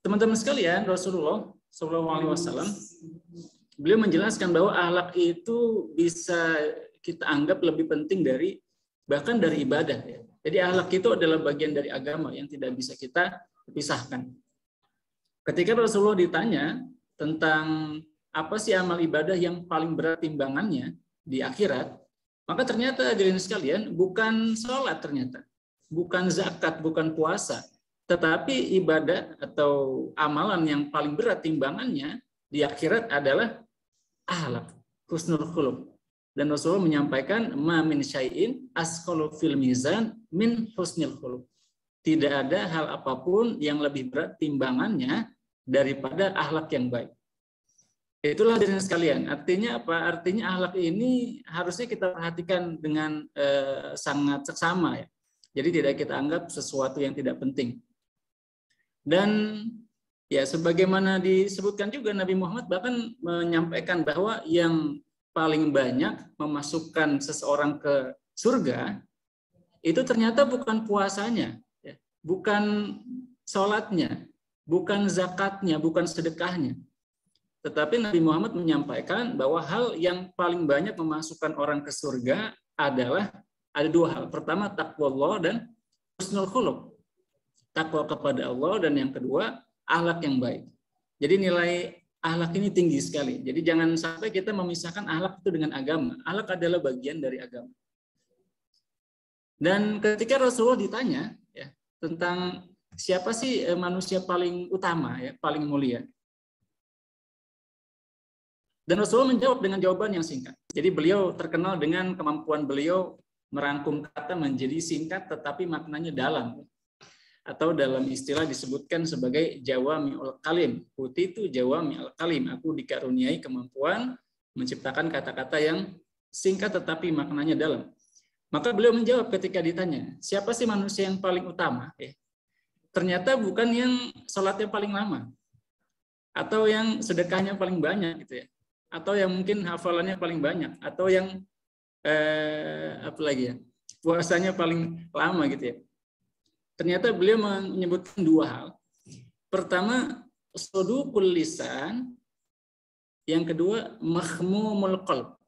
teman-teman sekalian, Rasulullah SAW, beliau menjelaskan bahwa akhlak itu bisa kita anggap lebih penting bahkan dari ibadah. Ya. Jadi akhlak itu adalah bagian dari agama yang tidak bisa kita pisahkan. Ketika Rasulullah ditanya tentang apa sih amal ibadah yang paling berat timbangannya di akhirat, maka ternyata hadirin sekalian bukan sholat ternyata, bukan zakat, bukan puasa, tetapi ibadah atau amalan yang paling berat timbangannya di akhirat adalah akhlak, husnul khuluq. Dan Rasulullah menyampaikan ma min syai'in asqalu fil mizan min husnil khuluq. Tidak ada hal apapun yang lebih berat timbangannya daripada akhlak yang baik. Itulah hadirin sekalian. Artinya apa? Artinya akhlak ini harusnya kita perhatikan dengan sangat seksama ya. Jadi tidak kita anggap sesuatu yang tidak penting. Dan ya sebagaimana disebutkan juga Nabi Muhammad bahkan menyampaikan bahwa yang paling banyak memasukkan seseorang ke surga itu ternyata bukan puasanya, ya, bukan sholatnya, bukan zakatnya, bukan sedekahnya. Tetapi Nabi Muhammad menyampaikan bahwa hal yang paling banyak memasukkan orang ke surga adalah ada dua hal. Pertama, taqwallah dan husnul khuluq. Takwa kepada Allah, dan yang kedua, akhlak yang baik. Jadi nilai akhlak ini tinggi sekali. Jadi jangan sampai kita memisahkan akhlak itu dengan agama. Akhlak adalah bagian dari agama. Dan ketika Rasulullah ditanya ya, tentang siapa sih manusia paling utama, ya, paling mulia. Dan Rasulullah menjawab dengan jawaban yang singkat. Jadi beliau terkenal dengan kemampuan beliau merangkum kata menjadi singkat tetapi maknanya dalam. Atau dalam istilah disebutkan sebagai jawami'ul kalim. Utitu jawami'ul kalim. Aku dikaruniai kemampuan menciptakan kata-kata yang singkat tetapi maknanya dalam. Maka beliau menjawab ketika ditanya, siapa sih manusia yang paling utama? Ternyata bukan yang sholatnya paling lama. Atau yang sedekahnya paling banyak gitu ya. Atau yang mungkin hafalannya paling banyak. Atau yang apa lagi ya? Puasanya paling lama gitu ya. Ternyata beliau menyebutkan dua hal. Pertama, saduqul lisan. Yang kedua, makhmumul qalb.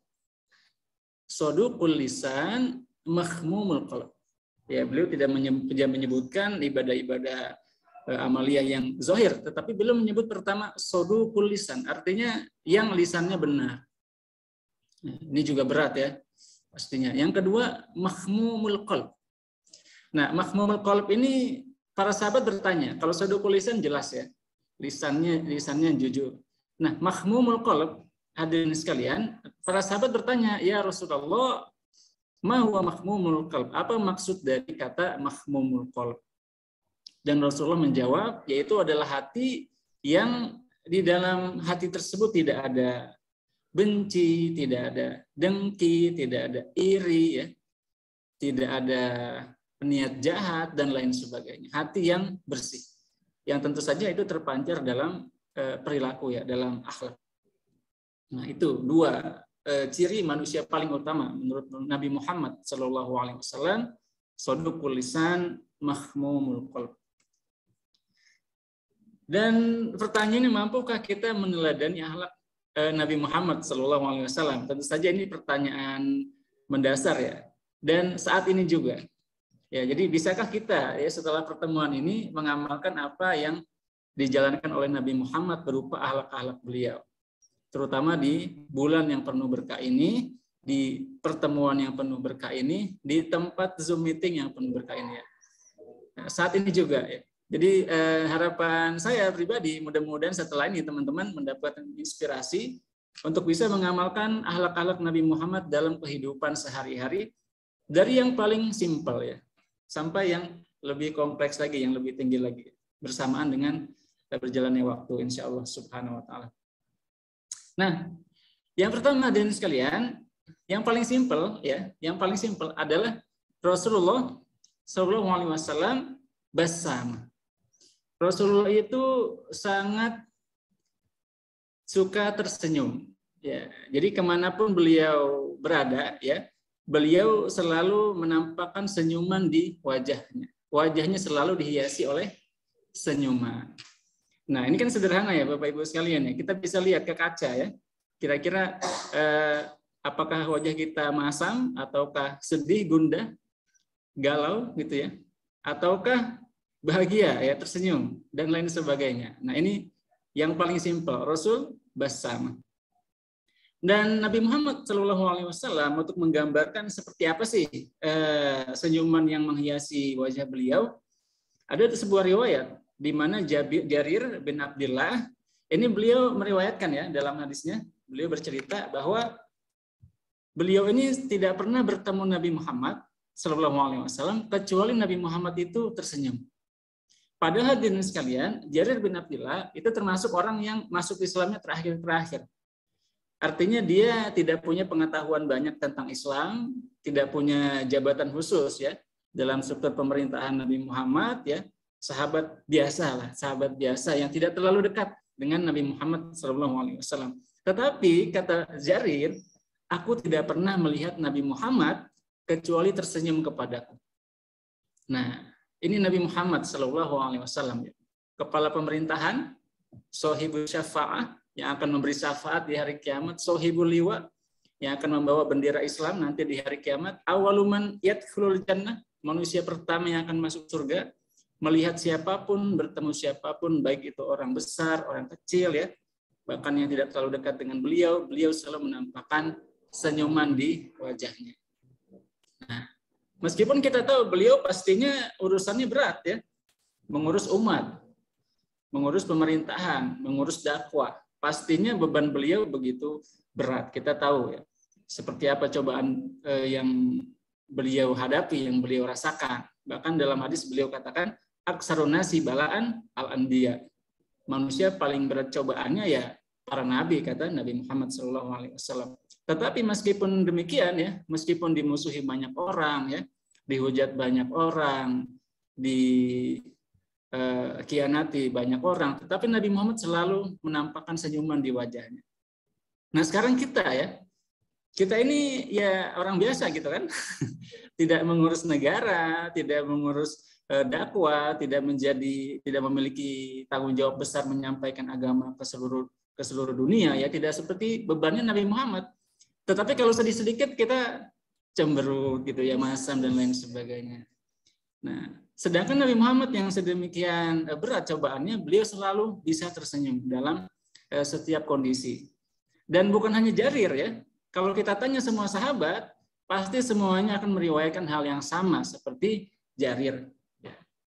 Saduqul lisan, makhmumul qalb. Ya, beliau tidak menyebutkan ibadah-ibadah amaliyah yang zahir, tetapi beliau menyebut pertama saduqul lisan, artinya yang lisannya benar. Ini juga berat ya, pastinya. Yang kedua, makhmumul qalb. Nah, makhmumul qalb ini para sahabat bertanya, kalau saduqul lisan jelas ya, lisannya jujur. Nah, makhmumul qalb, hadirin sekalian, para sahabat bertanya, ya Rasulullah, ma huwa makhmumul qalb? Apa maksud dari kata makhmumul qalb? Dan Rasulullah menjawab, yaitu adalah hati yang di dalam hati tersebut tidak ada benci, tidak ada dengki, tidak ada iri, ya, tidak ada niat jahat dan lain sebagainya. Hati yang bersih, yang tentu saja itu terpancar dalam perilaku ya, dalam akhlak. Nah itu dua ciri manusia paling utama menurut Nabi Muhammad SAW, saduqul lisan, makhmumul qalb. Dan pertanyaannya, mampukah kita meneladani akhlak Nabi Muhammad SAW? Tentu saja ini pertanyaan mendasar ya. Dan saat ini juga. Ya, jadi bisakah kita ya setelah pertemuan ini mengamalkan apa yang dijalankan oleh Nabi Muhammad berupa akhlak-akhlak beliau, terutama di bulan yang penuh berkah ini, di pertemuan yang penuh berkah ini, di tempat Zoom meeting yang penuh berkah ini ya. Nah, saat ini juga ya. Jadi harapan saya pribadi mudah-mudahan setelah ini teman-teman mendapatkan inspirasi untuk bisa mengamalkan akhlak-akhlak Nabi Muhammad dalam kehidupan sehari-hari, dari yang paling simpel ya sampai yang lebih kompleks lagi, yang lebih tinggi lagi, bersamaan dengan berjalannya waktu insya Allah subhanahu wa ta'ala. Nah, yang pertama hadirin sekalian, yang paling simpel ya, yang paling simpel adalah Rasulullah SAW basam. Rasulullah itu sangat suka tersenyum. Ya, jadi kemanapun beliau berada, ya, beliau selalu menampakkan senyuman di wajahnya. Wajahnya selalu dihiasi oleh senyuman. Nah, ini kan sederhana ya Bapak Ibu sekalian ya. Kita bisa lihat ke kaca ya. Kira-kira apakah wajah kita masam ataukah sedih, gundah, galau gitu ya. Ataukah bahagia ya, tersenyum dan lain sebagainya. Nah, ini yang paling simpel, Rasul basam. Dan Nabi Muhammad SAW untuk menggambarkan seperti apa sih senyuman yang menghiasi wajah beliau, ada sebuah riwayat di mana Jarir bin Abdullah, ini beliau meriwayatkan ya dalam hadisnya, beliau bercerita bahwa beliau ini tidak pernah bertemu Nabi Muhammad SAW kecuali Nabi Muhammad itu tersenyum. Padahal hadirin sekalian, Jarir bin Abdullah itu termasuk orang yang masuk Islamnya terakhir-terakhir. Artinya dia tidak punya pengetahuan banyak tentang Islam, tidak punya jabatan khusus ya dalam struktur pemerintahan Nabi Muhammad ya. Sahabat biasa lah, sahabat biasa yang tidak terlalu dekat dengan Nabi Muhammad SAW. Tetapi kata Jarir, aku tidak pernah melihat Nabi Muhammad kecuali tersenyum kepadaku. Nah, ini Nabi Muhammad SAW ya, kepala pemerintahan, sohibul syafa'ah yang akan memberi syafaat di hari kiamat, sohibul liwa yang akan membawa bendera Islam nanti di hari kiamat, awaluman yadkhulul jannah, manusia pertama yang akan masuk surga. Melihat siapapun, bertemu siapapun, baik itu orang besar, orang kecil ya, bahkan yang tidak terlalu dekat dengan beliau, beliau selalu menampakkan senyuman di wajahnya. Nah, meskipun kita tahu beliau pastinya urusannya berat ya, mengurus umat, mengurus pemerintahan, mengurus dakwah, pastinya beban beliau begitu berat. Kita tahu ya, seperti apa cobaan yang beliau hadapi, yang beliau rasakan. Bahkan dalam hadis beliau katakan, aksarun nasi balaan al-anbiya. Manusia paling berat cobaannya ya para nabi, kata Nabi Muhammad SAW. Tetapi meskipun demikian ya, meskipun dimusuhi banyak orang ya, dihujat banyak orang, dikhianati banyak orang, tetapi Nabi Muhammad selalu menampakkan senyuman di wajahnya. Nah sekarang kita ini ya orang biasa gitu kan, tidak mengurus negara, tidak mengurus dakwah, tidak memiliki tanggung jawab besar menyampaikan agama ke seluruh dunia ya, tidak seperti bebannya Nabi Muhammad. Tetapi kalau sedikit kita cemberut gitu ya, masam dan lain sebagainya. Nah, sedangkan Nabi Muhammad yang sedemikian berat cobaannya, beliau selalu bisa tersenyum dalam setiap kondisi. Dan bukan hanya Jarir ya. Kalau kita tanya semua sahabat, pasti semuanya akan meriwayatkan hal yang sama seperti Jarir.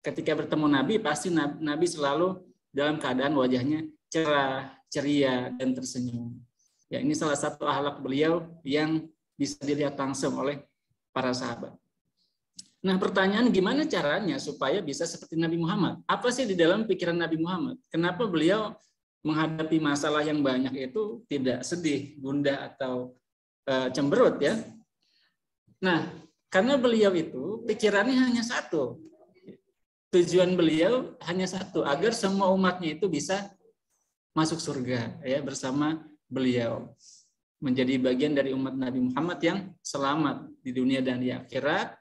Ketika bertemu Nabi, pasti Nabi selalu dalam keadaan wajahnya cerah, ceria, dan tersenyum. Ya, ini salah satu akhlak beliau yang bisa dilihat langsung oleh para sahabat. Nah, pertanyaan gimana caranya supaya bisa seperti Nabi Muhammad? Apa sih di dalam pikiran Nabi Muhammad? Kenapa beliau menghadapi masalah yang banyak itu tidak sedih, gundah, atau cemberut ya? Nah, karena beliau itu pikirannya hanya satu. Tujuan beliau hanya satu, agar semua umatnya itu bisa masuk surga ya bersama beliau, menjadi bagian dari umat Nabi Muhammad yang selamat di dunia dan di akhirat,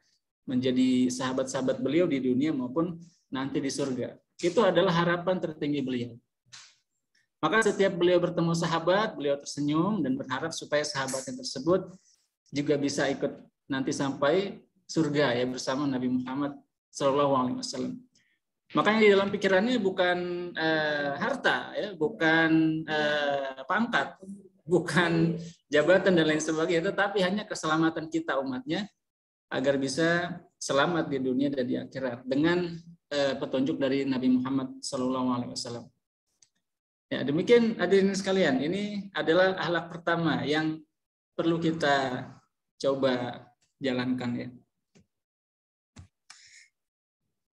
menjadi sahabat-sahabat beliau di dunia maupun nanti di surga. Itu adalah harapan tertinggi beliau. Maka setiap beliau bertemu sahabat, beliau tersenyum dan berharap supaya sahabatnya tersebut juga bisa ikut nanti sampai surga ya bersama Nabi Muhammad SAW. Makanya di dalam pikirannya bukan harta, ya, bukan pangkat, bukan jabatan dan lain sebagainya, tetapi hanya keselamatan kita umatnya agar bisa selamat di dunia dan di akhirat dengan petunjuk dari Nabi Muhammad SAW. Ya, demikian hadirin sekalian, ini adalah akhlak pertama yang perlu kita coba jalankan ya.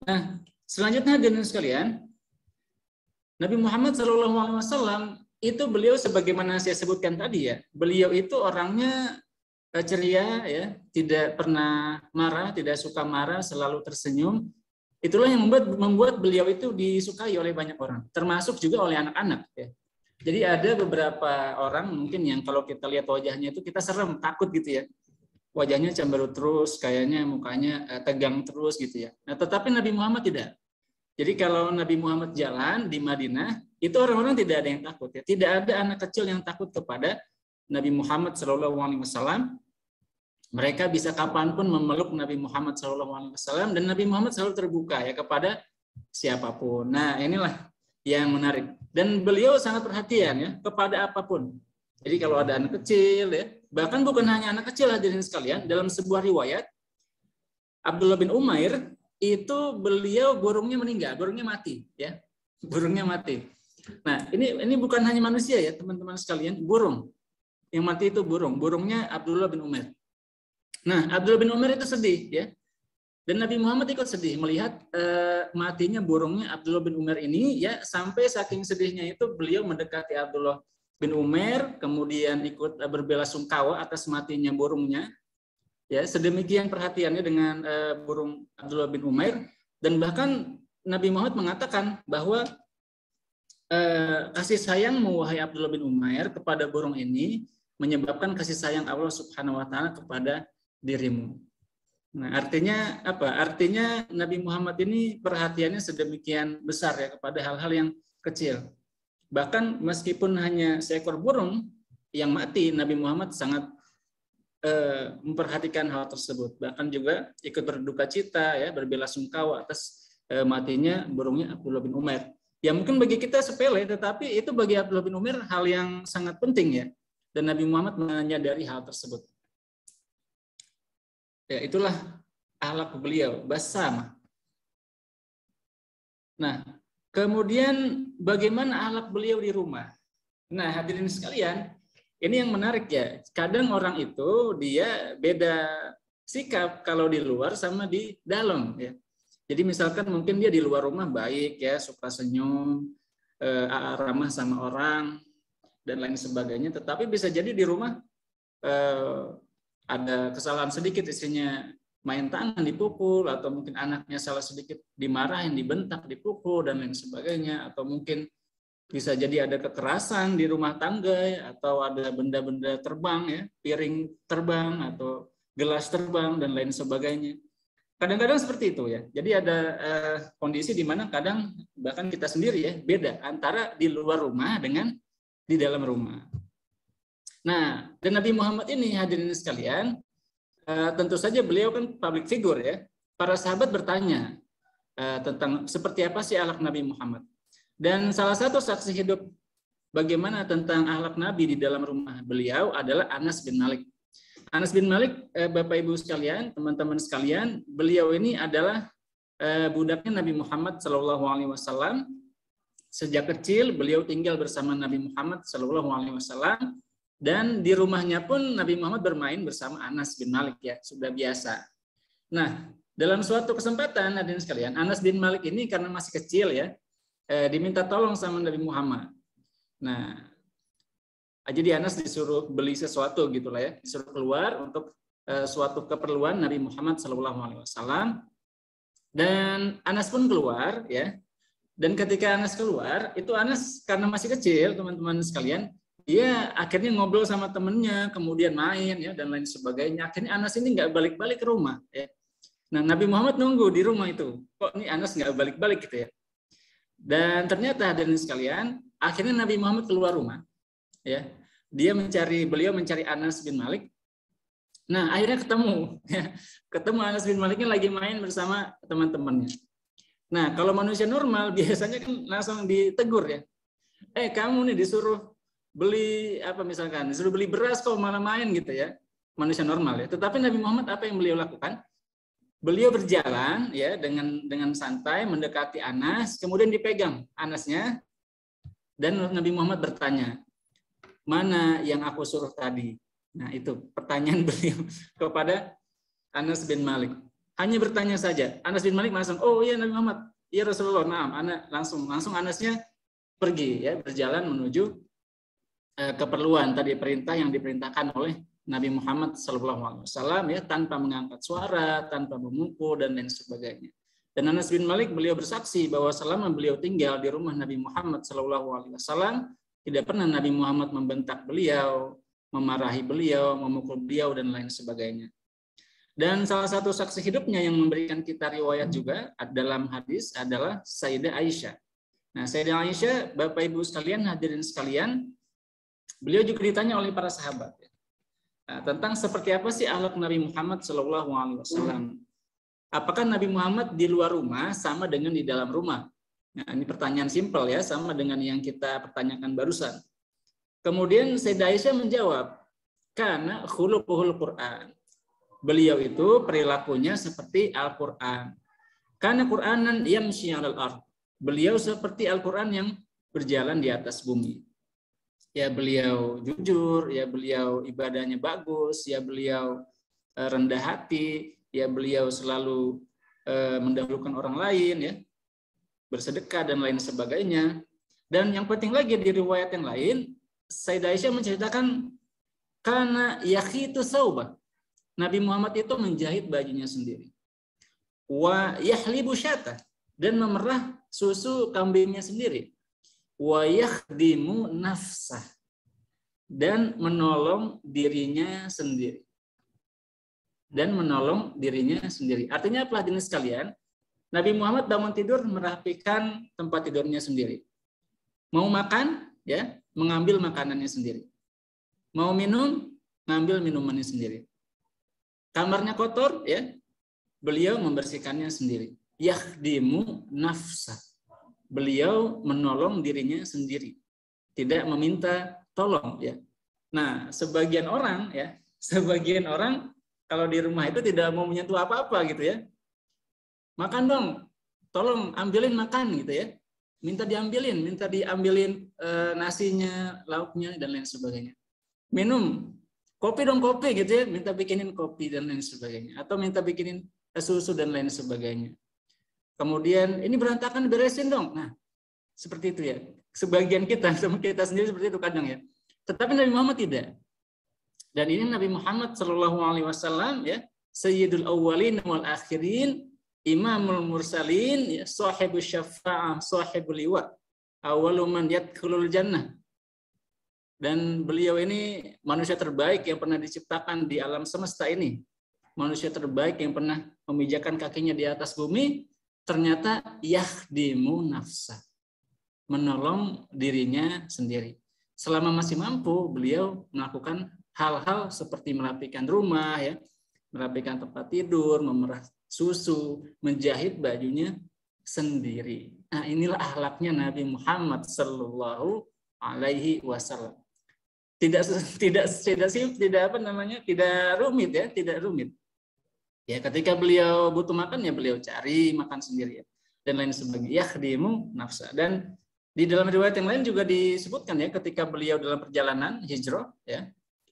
Nah, selanjutnya hadirin sekalian, Nabi Muhammad SAW itu beliau sebagaimana saya sebutkan tadi ya, beliau itu orangnya ceria ya, tidak pernah marah, tidak suka marah, selalu tersenyum. Itulah yang membuat beliau itu disukai oleh banyak orang, termasuk juga oleh anak-anak ya. Jadi ada beberapa orang mungkin yang kalau kita lihat wajahnya itu kita serem, takut gitu ya. Wajahnya cemberut terus, kayaknya mukanya tegang terus gitu ya. Nah, tetapi Nabi Muhammad tidak. Jadi kalau Nabi Muhammad jalan di Madinah, itu orang-orang tidak ada yang takut ya. Tidak ada anak kecil yang takut kepada Nabi Muhammad SAW. Mereka bisa kapanpun memeluk Nabi Muhammad SAW, dan Nabi Muhammad selalu terbuka ya kepada siapapun. Nah, inilah yang menarik. Dan beliau sangat perhatian ya kepada apapun. Jadi kalau ada anak kecil ya, bahkan bukan hanya anak kecil hadirin sekalian, dalam sebuah riwayat Abdullah bin Umair itu beliau burungnya meninggal, burungnya mati ya. Burungnya mati. Nah, ini bukan hanya manusia ya, teman-teman sekalian, burung. Yang mati itu burungnya Abdullah bin Umair. Nah, Abdullah bin Umair itu sedih ya. Dan Nabi Muhammad ikut sedih melihat matinya burungnya Abdullah bin Umair ini ya, sampai saking sedihnya itu beliau mendekati Abdullah bin Umair, kemudian ikut berbelasungkawa atas matinya burungnya. Ya, sedemikian perhatiannya dengan burung Abdullah bin Umair, dan bahkan Nabi Muhammad mengatakan bahwa kasih sayangmu wahai Abdullah bin Umair kepada burung ini menyebabkan kasih sayang Allah Subhanahu wa taala kepada dirimu. Nah, artinya apa? Artinya Nabi Muhammad ini perhatiannya sedemikian besar ya kepada hal-hal yang kecil. Bahkan meskipun hanya seekor burung yang mati, Nabi Muhammad sangat memperhatikan hal tersebut. Bahkan juga ikut berduka cita ya, berbelasungkawa atas matinya burungnya Abdullah bin Umair. Ya mungkin bagi kita sepele, tetapi itu bagi Abdullah bin Umair hal yang sangat penting ya. Dan Nabi Muhammad menyadari hal tersebut. Ya, itulah akhlak beliau, bassamah. Nah, kemudian bagaimana akhlak beliau di rumah? Nah, hadirin sekalian, ini yang menarik ya. Kadang orang itu dia beda sikap kalau di luar sama di dalam ya. Jadi misalkan mungkin dia di luar rumah baik ya, suka senyum, ramah sama orang dan lain sebagainya, tetapi bisa jadi di rumah ada kesalahan sedikit, istrinya main tangan dipukul, atau mungkin anaknya salah sedikit dimarahin, dibentak, dipukul dan lain sebagainya, atau mungkin bisa jadi ada kekerasan di rumah tangga ya, atau ada benda-benda terbang ya, piring terbang atau gelas terbang dan lain sebagainya. Kadang-kadang seperti itu ya. Jadi ada kondisi di mana kadang bahkan kita sendiri ya beda antara di luar rumah dengan di dalam rumah. Nah, dan Nabi Muhammad ini hadirin sekalian, tentu saja beliau kan public figure ya. Para sahabat bertanya tentang seperti apa sih akhlak Nabi Muhammad. Dan salah satu saksi hidup bagaimana tentang akhlak Nabi di dalam rumah beliau adalah Anas bin Malik. Anas bin Malik, Bapak Ibu sekalian, teman-teman sekalian, beliau ini adalah budaknya Nabi Muhammad SAW. Sejak kecil beliau tinggal bersama Nabi Muhammad SAW. Dan di rumahnya pun Nabi Muhammad bermain bersama Anas bin Malik ya, sudah biasa. Nah, dalam suatu kesempatan hadirin sekalian, Anas bin Malik ini karena masih kecil ya, diminta tolong sama Nabi Muhammad. Nah, jadi Anas disuruh beli sesuatu gitulah ya, disuruh keluar untuk suatu keperluan Nabi Muhammad SAW. Dan Anas pun keluar ya. Dan ketika Anas keluar, itu Anas karena masih kecil, teman-teman sekalian, dia akhirnya ngobrol sama temennya, kemudian main ya dan lain sebagainya. Akhirnya Anas ini nggak balik-balik ke rumah. Ya. Nah, Nabi Muhammad nunggu di rumah itu. Kok ini Anas nggak balik-balik gitu ya? Dan ternyata hadirin sekalian, akhirnya Nabi Muhammad keluar rumah. Ya, beliau mencari Anas bin Malik. Nah, akhirnya ketemu. Ya. Ketemu Anas bin Maliknya lagi main bersama teman-temannya. Nah, kalau manusia normal biasanya kan langsung ditegur ya. Kamu nih disuruh beli apa misalkan, disuruh beli beras kok malah main gitu ya, manusia normal ya. Tetapi Nabi Muhammad apa yang beliau lakukan? Beliau berjalan ya dengan santai mendekati Anas, kemudian dipegang Anasnya, dan Nabi Muhammad bertanya, mana yang aku suruh tadi? Nah itu pertanyaan beliau kepada Anas bin Malik. Hanya bertanya saja. Anas bin Malik langsung, oh iya Nabi Muhammad, iya Rasulullah, nah langsung Anasnya pergi ya, berjalan menuju keperluan tadi perintah yang diperintahkan oleh Nabi Muhammad SAW ya, tanpa mengangkat suara, tanpa memukul dan lain sebagainya. Dan Anas bin Malik beliau bersaksi bahwa selama beliau tinggal di rumah Nabi Muhammad SAW, tidak pernah Nabi Muhammad membentak beliau, memarahi beliau, memukul beliau dan lain sebagainya. Dan salah satu saksi hidupnya yang memberikan kita riwayat juga dalam hadis adalah Sayyidah Aisyah. Nah, Sayyidah Aisyah, Bapak Ibu sekalian, hadirin sekalian, beliau juga ditanya oleh para sahabat tentang seperti apa sih akhlak Nabi Muhammad SAW. Apakah Nabi Muhammad di luar rumah sama dengan di dalam rumah? Nah, ini pertanyaan simpel ya, sama dengan yang kita pertanyakan barusan. Kemudian Sayyidah Aisyah menjawab, karena khuluquhul Quran. Beliau itu perilakunya seperti Al-Quran. Karena Quranan yamshi 'alal ardh. Beliau seperti Al-Quran yang berjalan di atas bumi. Ya, beliau jujur, ya beliau ibadahnya bagus, ya beliau rendah hati, ya beliau selalu mendahulukan orang lain, ya bersedekah dan lain sebagainya. Dan yang penting lagi di riwayat yang lain, Sayyidah Aisyah menceritakan karena yakhitu saubah. Nabi Muhammad itu menjahit bajunya sendiri. Wa yahlibu syata, dan memerah susu kambingnya sendiri. Wa yakhdimu nafsah, dan menolong dirinya sendiri. Dan menolong dirinya sendiri. Artinya apa hadirin sekalian? Nabi Muhammad bangun tidur merapikan tempat tidurnya sendiri. Mau makan, ya, mengambil makanannya sendiri. Mau minum, ngambil minumannya sendiri. Kamarnya kotor, ya, beliau membersihkannya sendiri. Yakhdimu nafsa. Beliau menolong dirinya sendiri. Tidak meminta tolong, ya. Nah, sebagian orang kalau di rumah itu tidak mau menyentuh apa-apa gitu ya. Makan dong, tolong ambilin makan gitu ya. Minta diambilin nasinya, lauknya dan lain sebagainya. Minum, kopi dong kopi gitu ya, minta bikinin kopi dan lain sebagainya, atau minta bikinin susu dan lain sebagainya. Kemudian ini berantakan, beresin dong. Nah, seperti itu ya. Sebagian kita sendiri seperti itu kadang ya. Tetapi Nabi Muhammad tidak. Dan ini Nabi Muhammad SAW ya, Sayyidul Awwalin wal Akhirin, Imamul Mursalin, ya, Sahibul Syafa'ah, Sahibul Liwa, awwalu man yadkhulul jannah. Dan beliau ini manusia terbaik yang pernah diciptakan di alam semesta ini. Manusia terbaik yang pernah memijakkan kakinya di atas bumi, ternyata yahdimu nafsa. Menolong dirinya sendiri. Selama masih mampu, beliau melakukan hal-hal seperti merapikan rumah, ya, merapikan tempat tidur, memerah susu, menjahit bajunya sendiri. Nah, inilah akhlaknya Nabi Muhammad sallallahu alaihi wasallam. Tidak rumit ya, tidak rumit. Ya, ketika beliau butuh makan ya beliau cari makan sendiri ya, dan lain sebagainya. Yakhdimu nafsa. Dan di dalam riwayat yang lain juga disebutkan ya, ketika beliau dalam perjalanan hijrah ya,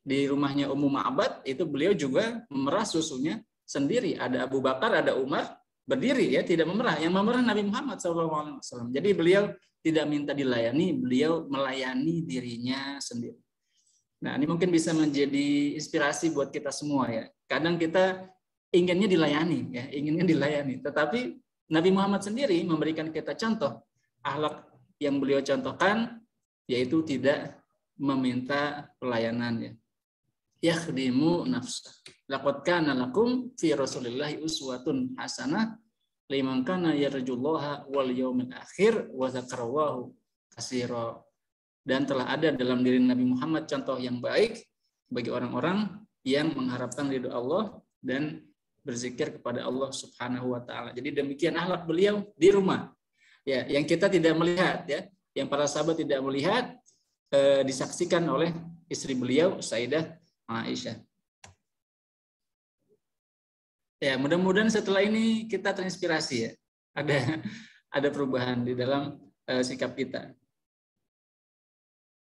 di rumahnya Ummu Ma'bad itu beliau juga memerah susunya sendiri. Ada Abu Bakar, ada Umar berdiri ya, tidak memerah. Yang memerah Nabi Muhammad SAW. Jadi beliau tidak minta dilayani, beliau melayani dirinya sendiri. Nah, ini mungkin bisa menjadi inspirasi buat kita semua ya. Kadang kita inginnya dilayani, tetapi Nabi Muhammad sendiri memberikan kita contoh akhlak yang beliau contohkan, yaitu tidak meminta pelayanan ya. Yakhdimu nafsa. Laqad kana lakum fi Rasulillahi uswatun hasanah liman kana yarjullaha wal yaumil akhir wa dzakarallaha katsira. Dan telah ada dalam diri Nabi Muhammad contoh yang baik bagi orang-orang yang mengharapkan ridho Allah dan berzikir kepada Allah Subhanahu wa taala. Jadi demikian akhlak beliau di rumah. Ya, yang kita tidak melihat ya, yang para sahabat tidak melihat, disaksikan oleh istri beliau Sayyidah Aisyah. Ya, mudah-mudahan setelah ini kita terinspirasi ya. Ada perubahan di dalam sikap kita.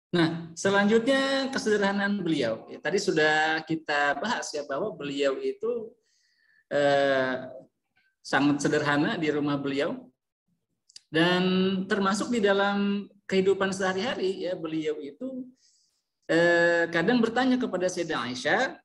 Nah, selanjutnya kesederhanaan beliau. Ya, tadi sudah kita bahas ya bahwa beliau itu sangat sederhana di rumah beliau, dan termasuk di dalam kehidupan sehari-hari ya, beliau itu kadang bertanya kepada Sayyidah Aisyah,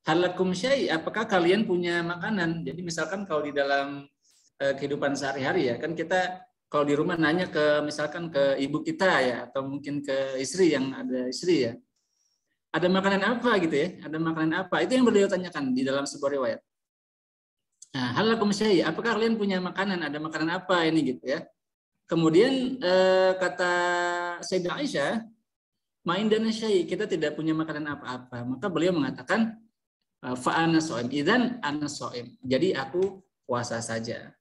halakum syai, apakah kalian punya makanan? Jadi misalkan kalau di dalam kehidupan sehari-hari ya, kan kita kalau di rumah nanya misalkan ke ibu kita ya, atau mungkin ke istri yang ada istri ya, ada makanan apa gitu ya, ada makanan apa? Itu yang beliau tanyakan di dalam sebuah riwayat. Nah, hal lakum syai, apakah kalian punya makanan? Ada makanan apa ini gitu ya? Kemudian kata Sayyidah Aisyah, main dan syai, kita tidak punya makanan apa-apa. Maka beliau mengatakan, fa ana shaim, idzan ana shaim. Jadi aku puasa saja.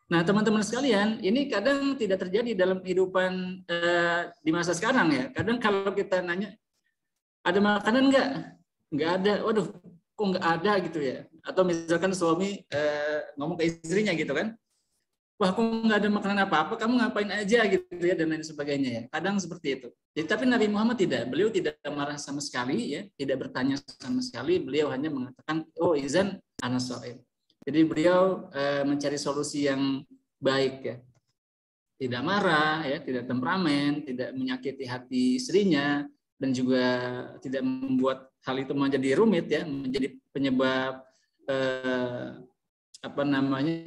Nah, teman-teman sekalian, ini kadang tidak terjadi dalam kehidupan di masa sekarang ya. Kadang kalau kita nanya, ada makanan nggak? Nggak ada. Waduh, kok nggak ada gitu ya? Atau misalkan suami ngomong ke istrinya gitu kan, wah kok nggak ada makanan apa-apa, kamu ngapain aja gitu ya, dan lain sebagainya ya. Kadang seperti itu. Jadi, tapi Nabi Muhammad tidak, beliau tidak marah sama sekali ya, tidak bertanya sama sekali, beliau hanya mengatakan, oh izan ana shaim. Jadi beliau mencari solusi yang baik ya. Tidak marah ya, tidak temperamen, tidak menyakiti hati istrinya, dan juga tidak membuat hal itu menjadi rumit ya, menjadi penyebab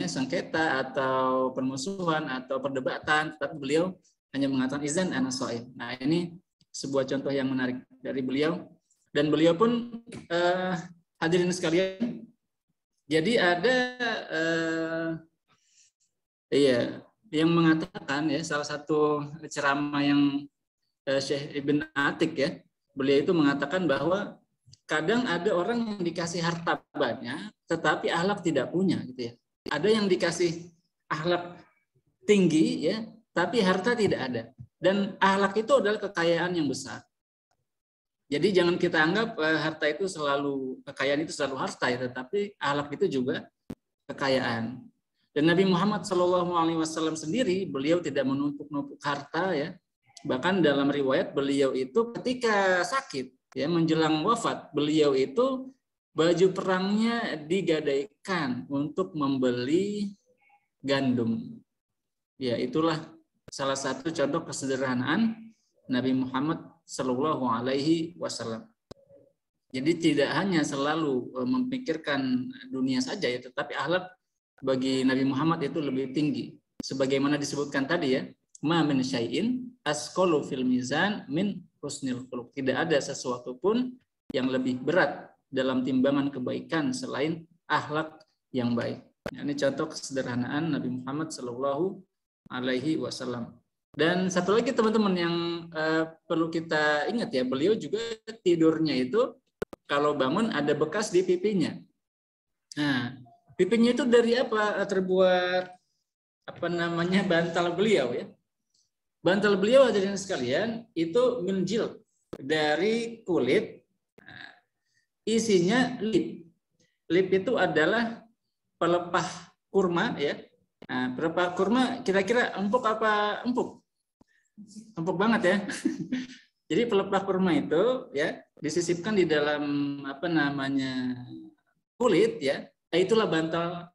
sengketa atau permusuhan atau perdebatan, tapi beliau hanya mengatakan izan ana shaim. Nah, ini sebuah contoh yang menarik dari beliau, dan beliau pun hadirin sekalian, jadi ada yang mengatakan ya, salah satu ceramah yang Syekh Ibn Atik ya, beliau itu mengatakan bahwa kadang ada orang yang dikasih harta banyak, tetapi akhlak tidak punya, gitu ya. Ada yang dikasih akhlak tinggi, ya, tapi harta tidak ada. Dan akhlak itu adalah kekayaan yang besar. Jadi jangan kita anggap harta itu selalu, kekayaan itu selalu harta, ya, tetapi akhlak itu juga kekayaan. Dan Nabi Muhammad SAW sendiri, beliau tidak menumpuk-numpuk harta, ya. Bahkan dalam riwayat beliau itu ketika sakit, ya, menjelang wafat, beliau itu baju perangnya digadaikan untuk membeli gandum. Ya, itulah salah satu contoh kesederhanaan Nabi Muhammad Sallallahu Alaihi Wasallam. Jadi tidak hanya selalu memikirkan dunia saja, ya, tetapi akhlak bagi Nabi Muhammad itu lebih tinggi. Sebagaimana disebutkan tadi ya, ma min syai'in asqalu fil mizan min husnil khuluq. Tidak ada sesuatu pun yang lebih berat dalam timbangan kebaikan selain akhlak yang baik. Nah, ini contoh kesederhanaan Nabi Muhammad Sallallahu Alaihi Wasallam. Dan satu lagi teman-teman yang perlu kita ingat ya, beliau juga tidurnya itu kalau bangun ada bekas di pipinya. Nah, pipinya itu dari apa? Terbuat bantal beliau ya. Bantal beliau hadirin sekalian itu min jild, dari kulit. Nah, isinya lip. Lip itu adalah pelepah kurma ya. Nah, pelepah kurma kira-kira empuk apa empuk? Empuk banget ya. Jadi pelepah kurma itu ya disisipkan di dalam kulit ya. Itulah bantal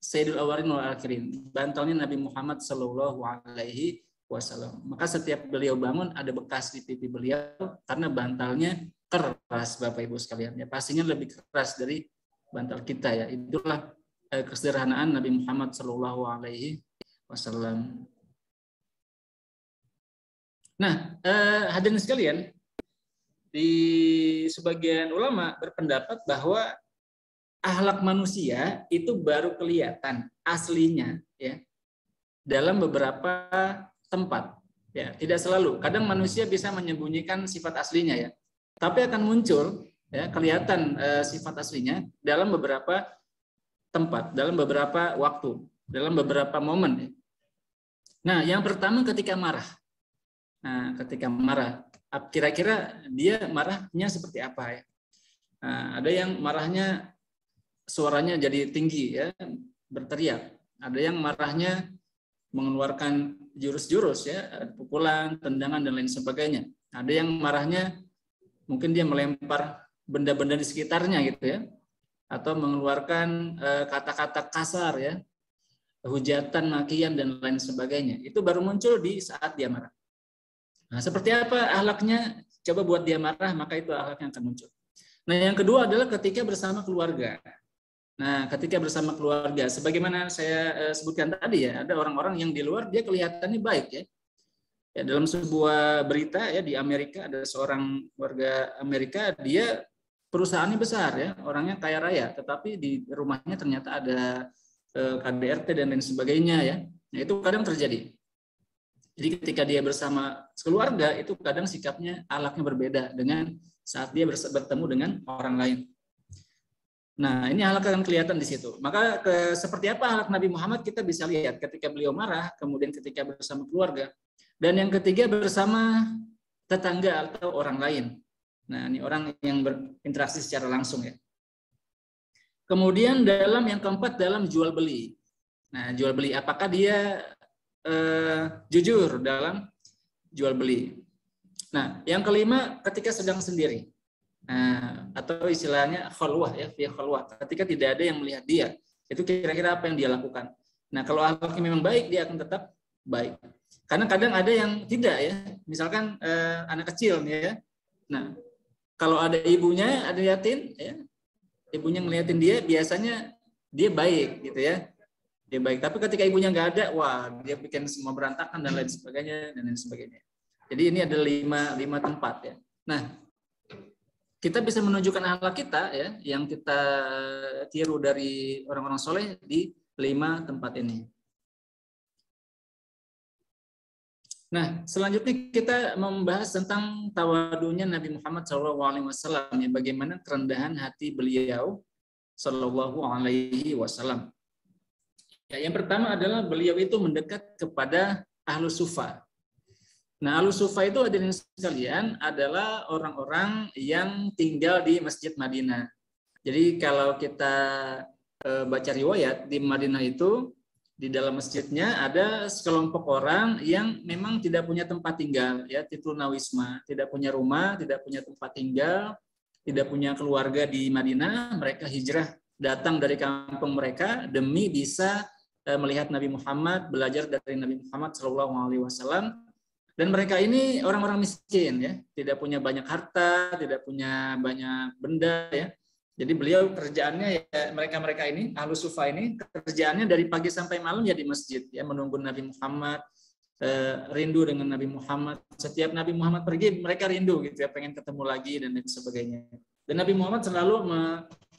Sayyidul Awwalin wal Akhirin. Bantalnya Nabi Muhammad Sallallahu Alaihi Wasallam. Maka setiap beliau bangun ada bekas di pipi beliau karena bantalnya keras, Bapak Ibu sekalian. Ya, pastinya lebih keras dari bantal kita ya. Itulah kesederhanaan Nabi Muhammad Sallallahu Alaihi Wasallam. Nah, hadirin sekalian, di sebagian ulama berpendapat bahwa akhlak manusia itu baru kelihatan aslinya ya dalam beberapa tempat ya, tidak selalu. Kadang manusia bisa menyembunyikan sifat aslinya ya, tapi akan muncul ya kelihatan sifat aslinya dalam beberapa tempat, dalam beberapa waktu, dalam beberapa momen ya. Nah, yang pertama ketika marah. Nah, ketika marah, kira-kira dia marahnya seperti apa ya? Nah, ada yang marahnya suaranya jadi tinggi ya, berteriak. Ada yang marahnya mengeluarkan jurus-jurus ya, pukulan, tendangan dan lain sebagainya. Ada yang marahnya mungkin dia melempar benda-benda di sekitarnya gitu ya, atau mengeluarkan kata-kata kasar ya, hujatan, makian dan lain sebagainya. Itu baru muncul di saat dia marah. Nah, seperti apa akhlaknya? Coba buat dia marah, maka itu akhlaknya akan muncul. Nah, yang kedua adalah ketika bersama keluarga. Nah, ketika bersama keluarga, sebagaimana saya sebutkan tadi ya, ada orang-orang yang di luar dia kelihatannya baik ya. Ya, dalam sebuah berita ya di Amerika ada seorang warga Amerika, dia perusahaannya besar ya, orangnya kaya raya, tetapi di rumahnya ternyata ada KDRT dan lain sebagainya ya. Nah, itu kadang terjadi. Jadi ketika dia bersama keluarga itu kadang sikapnya, akhlaknya berbeda dengan saat dia bertemu dengan orang lain. Nah, ini akhlak akan kelihatan di situ. Maka seperti apa akhlak Nabi Muhammad kita bisa lihat ketika beliau marah, kemudian ketika bersama keluarga, dan yang ketiga bersama tetangga atau orang lain. Nah, ini orang yang berinteraksi secara langsung ya. Kemudian yang keempat dalam jual beli. Nah, jual beli apakah dia jujur dalam jual beli. Nah, yang kelima ketika sedang sendiri. Nah, atau istilahnya khalwah ya, via khalwah. Ketika tidak ada yang melihat dia, itu kira-kira apa yang dia lakukan. Nah, kalau akhlaknya memang baik, dia akan tetap baik. Karena kadang ada yang tidak ya. Misalkan anak kecil ya. Nah, kalau ada ibunya, ada liatin ya. Ibunya ngeliatin dia, biasanya dia baik gitu ya. Dia baik. Tapi ketika ibunya nggak ada, wah dia bikin semua berantakan dan lain sebagainya. Jadi ini ada lima tempat ya. Nah, kita bisa menunjukkan akhlak kita ya, yang kita tiru dari orang-orang soleh di 5 tempat ini. Nah, selanjutnya kita membahas tentang tawadunya Nabi Muhammad SAW, ya, bagaimana kerendahan hati beliau Sallallahu Alaihi Wasallam. Ya, yang pertama adalah beliau itu mendekat kepada Ahlus Sufa. Nah, Ahlus Sufa itu hadirin sekalian adalah orang-orang yang tinggal di Masjid Madinah. Jadi kalau kita baca riwayat di Madinah itu, di dalam masjidnya ada sekelompok orang yang memang tidak punya tempat tinggal, ya, titunawisma, tidak punya rumah, tidak punya tempat tinggal, tidak punya keluarga di Madinah. Mereka hijrah datang dari kampung mereka demi bisa melihat Nabi Muhammad, belajar dari Nabi Muhammad SAW. Dan mereka ini orang-orang miskin, ya, tidak punya banyak harta, tidak punya banyak benda, ya. Jadi beliau kerjaannya ya, mereka ini Ahlus Sufa ini kerjaannya dari pagi sampai malam ya di masjid ya, menunggu Nabi Muhammad, rindu dengan Nabi Muhammad. Setiap Nabi Muhammad pergi mereka rindu gitu ya, pengen ketemu lagi dan lain sebagainya. Dan Nabi Muhammad selalu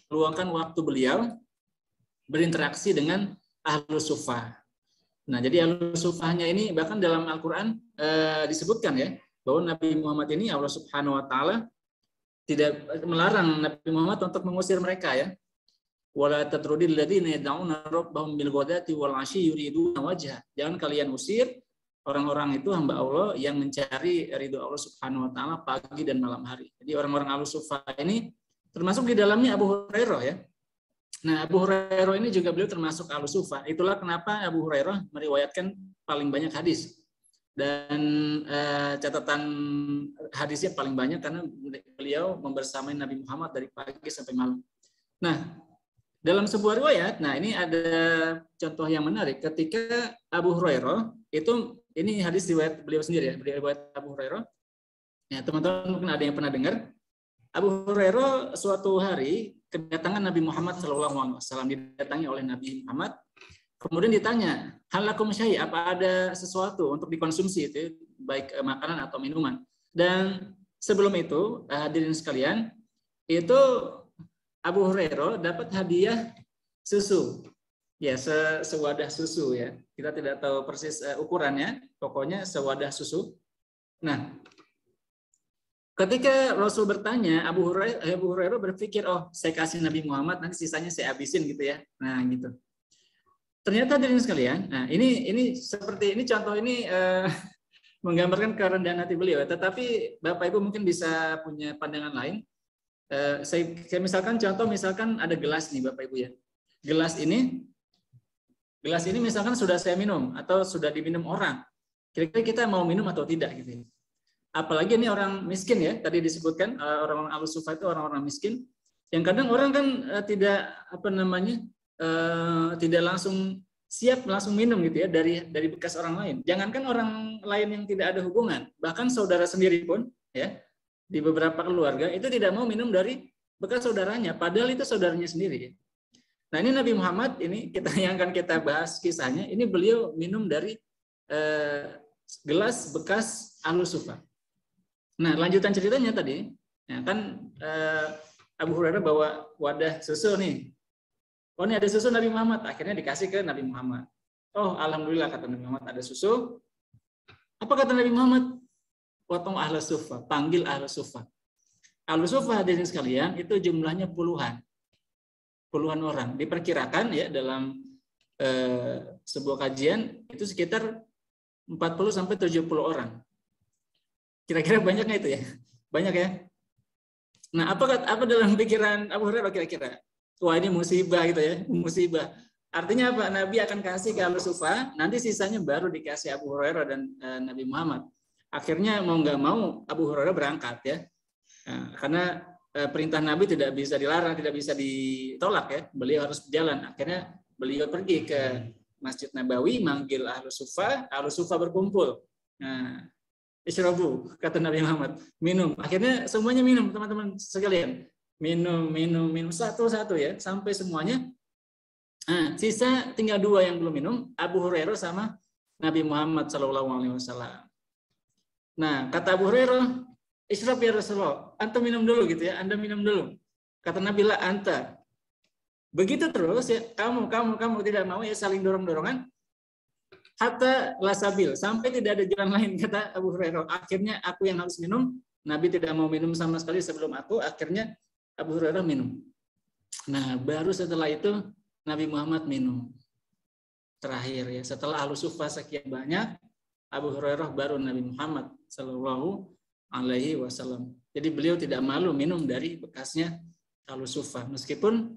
meluangkan waktu beliau berinteraksi dengan Ahlus Sufa. Nah, jadi Ahlus Sufahnya ini bahkan dalam Al-Qur'an disebutkan ya bahwa Nabi Muhammad ini Allah Subhanahu wa taala tidak melarang Nabi Muhammad untuk mengusir mereka ya. Wala tatrudil ladzina yad'una rabbahum bil ghadati wal 'ashyi yuriduna wajha. Jangan kalian usir orang-orang itu hamba Allah yang mencari ridho Allah Subhanahu wa taala pagi dan malam hari. Jadi orang-orang Ahlus Sufa ini termasuk di dalamnya Abu Hurairah ya. Nah, Abu Hurairah ini juga beliau termasuk Ahlus Sufa. Itulah kenapa Abu Hurairah meriwayatkan paling banyak hadis. Dan catatan hadisnya paling banyak karena beliau membersamai Nabi Muhammad dari pagi sampai malam. Nah, dalam sebuah riwayat, nah ini ada contoh yang menarik. Ketika Abu Hurairah itu, ini hadis riwayat beliau sendiri ya, riwayat Abu Hurairah. Ya, teman-teman mungkin ada yang pernah dengar. Abu Hurairah suatu hari kedatangan Nabi Muhammad SAW, didatangi oleh Nabi Muhammad. Kemudian ditanya, halakum syai, apa ada sesuatu untuk dikonsumsi itu, baik makanan atau minuman. Dan sebelum itu, hadirin sekalian, itu Abu Hurairah dapat hadiah susu. Ya, sewadah susu ya. Kita tidak tahu persis ukurannya, pokoknya sewadah susu. Nah, ketika Rasul bertanya, Abu Hurairah berpikir, oh, saya kasih Nabi Muhammad, nanti sisanya saya habisin gitu ya. Nah, gitu. Ternyata hadirin sekalian, nah ini seperti ini contoh ini menggambarkan kerendahan hati beliau. Tetapi Bapak Ibu mungkin bisa punya pandangan lain. Saya misalkan contoh, misalkan ada gelas nih Bapak Ibu ya. Gelas ini misalkan sudah saya minum atau sudah diminum orang. Kira-kira kita mau minum atau tidak gitu. Apalagi ini orang miskin ya. Tadi disebutkan orang-orang Ahlus Sufa itu orang-orang miskin. Yang kadang orang kan tidak tidak langsung siap langsung minum gitu ya dari bekas orang lain. Jangankan orang lain yang tidak ada hubungan, bahkan saudara sendiri pun ya di beberapa keluarga itu tidak mau minum dari bekas saudaranya, padahal itu saudaranya sendiri. Nah, ini Nabi Muhammad ini yang akan kita bahas kisahnya. Ini beliau minum dari gelas bekas Ahlus Sufa. Nah, lanjutan ceritanya tadi ya kan Abu Hurairah bawa wadah susu nih. Oh, ini ada susu Nabi Muhammad. Akhirnya dikasih ke Nabi Muhammad. Oh, alhamdulillah, kata Nabi Muhammad, ada susu. Apa kata Nabi Muhammad? Potong ahlu sufa, panggil ahlu sufa. Ahlu sufa, hadirin sekalian, itu jumlahnya puluhan orang. Diperkirakan ya dalam sebuah kajian itu sekitar 40 sampai 70 orang. Kira-kira banyak nggak itu ya? Banyak ya. Nah, apa dalam pikiran Abu Hurairah kira-kira? Wah, ini musibah gitu ya, musibah. Artinya apa? Nabi akan kasih ke ahlu sufa, nanti sisanya baru dikasih Abu Hurairah dan Nabi Muhammad. Akhirnya mau nggak mau Abu Hurairah berangkat ya. Nah, karena perintah Nabi tidak bisa dilarang, tidak bisa ditolak ya. Beliau harus berjalan. Akhirnya beliau pergi ke Masjid Nabawi, manggil ahlu sufa berkumpul. Nah, isyrabu, kata Nabi Muhammad, minum. Akhirnya semuanya minum, teman-teman sekalian. Minum satu-satu ya, sampai semuanya. Nah, sisa tinggal 2 yang belum minum, Abu Hurairah sama Nabi Muhammad SAW. Nah, kata Abu Hurairah, isyrab ya Rasulullah, anta minum dulu gitu ya, Anda minum dulu. Kata Nabi, la anta. Begitu terus ya, kamu tidak mau ya, saling dorong-dorongan. Hatta lasabil, sampai tidak ada jalan lain, kata Abu Hurairah. Akhirnya aku yang harus minum, Nabi tidak mau minum sama sekali sebelum aku, akhirnya Abu Hurairah minum. Nah, baru setelah itu Nabi Muhammad minum. Terakhir ya, setelah ahlu sufa sekian banyak, Abu Hurairah baru Nabi Muhammad Sallallahu Alaihi Wasallam. Jadi beliau tidak malu minum dari bekasnya ahlu sufa, meskipun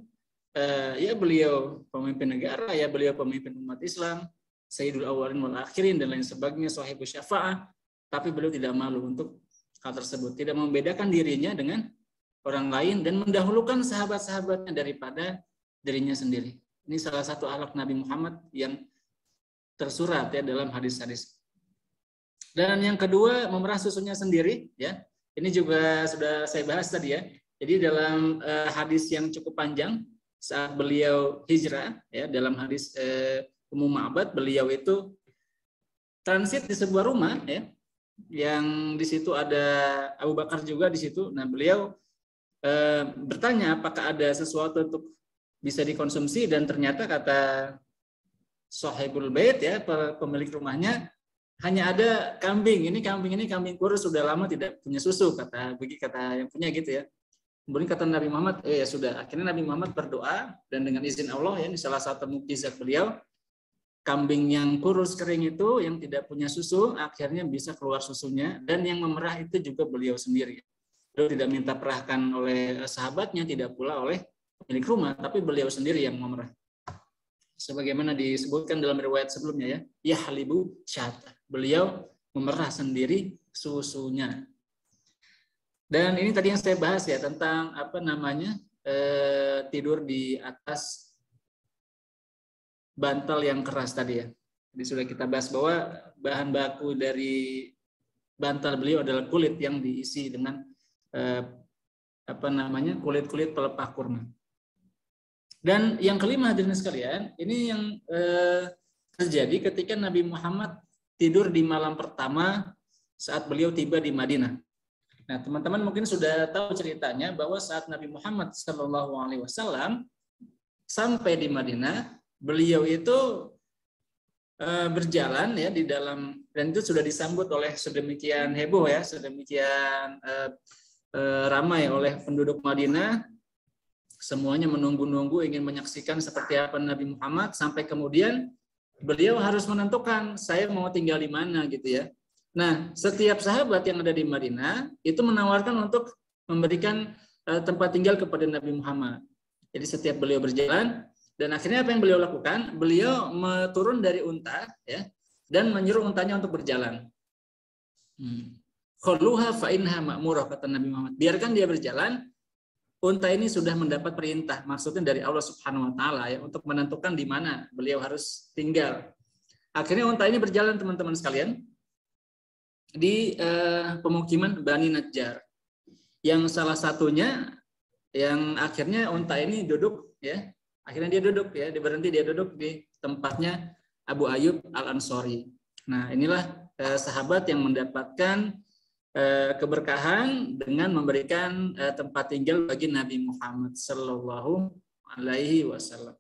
ya beliau pemimpin negara, ya beliau pemimpin umat Islam, Sayyidul Awwalin wal Akhirin dan lain sebagainya, Shahibus Syafa'ah, tapi beliau tidak malu untuk hal tersebut, tidak membedakan dirinya dengan orang lain dan mendahulukan sahabat-sahabatnya daripada dirinya sendiri. Ini salah satu akhlak Nabi Muhammad yang tersurat ya dalam hadis-hadis. Dan yang kedua, memerah susunya sendiri ya. Ini juga sudah saya bahas tadi ya. Jadi dalam hadis yang cukup panjang saat beliau hijrah ya, dalam hadis Ummu Ma'bad, beliau itu transit di sebuah rumah ya, yang di situ ada Abu Bakar juga di situ. Nah, beliau bertanya apakah ada sesuatu untuk bisa dikonsumsi, dan ternyata kata Sahibul Bait ya, pemilik rumahnya, hanya ada kambing. Ini kambing kurus, sudah lama tidak punya susu, kata yang punya gitu ya. Kemudian kata Nabi Muhammad, ya sudah. Akhirnya Nabi Muhammad berdoa, dan dengan izin Allah ya, ini salah satu mukjizat beliau, kambing yang kurus kering itu yang tidak punya susu akhirnya bisa keluar susunya, dan yang memerah itu juga beliau sendiri. Beliau tidak minta perahkan oleh sahabatnya, tidak pula oleh pemilik rumah, tapi beliau sendiri yang memerah. Sebagaimana disebutkan dalam riwayat sebelumnya ya, yahlibu syata. Beliau memerah sendiri susunya. Dan ini tadi yang saya bahas ya, tentang tidur di atas bantal yang keras tadi ya. Jadi sudah kita bahas bahwa bahan baku dari bantal beliau adalah kulit yang diisi dengan kulit-kulit pelepah kurma. Dan yang kelima, hadirin sekalian, ini yang terjadi ketika Nabi Muhammad tidur di malam pertama saat beliau tiba di Madinah. Nah, teman-teman mungkin sudah tahu ceritanya bahwa saat Nabi Muhammad SAW sampai di Madinah, beliau itu berjalan ya di dalam, dan itu sudah disambut oleh sedemikian heboh ya, sedemikian ramai oleh penduduk Madinah. Semuanya menunggu-nunggu ingin menyaksikan seperti apa Nabi Muhammad, sampai kemudian beliau harus menentukan saya mau tinggal di mana gitu ya. Nah, setiap sahabat yang ada di Madinah itu menawarkan untuk memberikan tempat tinggal kepada Nabi Muhammad. Jadi setiap beliau berjalan, dan akhirnya apa yang beliau lakukan? Beliau turun dari unta ya, dan menyuruh untanya untuk berjalan. Khuluha fa innaha ma'murah, kata Nabi Muhammad. Biarkan dia berjalan. Unta ini sudah mendapat perintah, maksudnya dari Allah Subhanahu wa taala ya, untuk menentukan di mana beliau harus tinggal. Akhirnya unta ini berjalan, teman-teman sekalian, di pemukiman Bani Najjar. Yang salah satunya yang akhirnya unta ini duduk ya. Akhirnya dia duduk ya, dia duduk di tempatnya Abu Ayyub Al-Ansari. Nah, inilah sahabat yang mendapatkan keberkahan dengan memberikan tempat tinggal bagi Nabi Muhammad Sallallahu Alaihi Wasallam.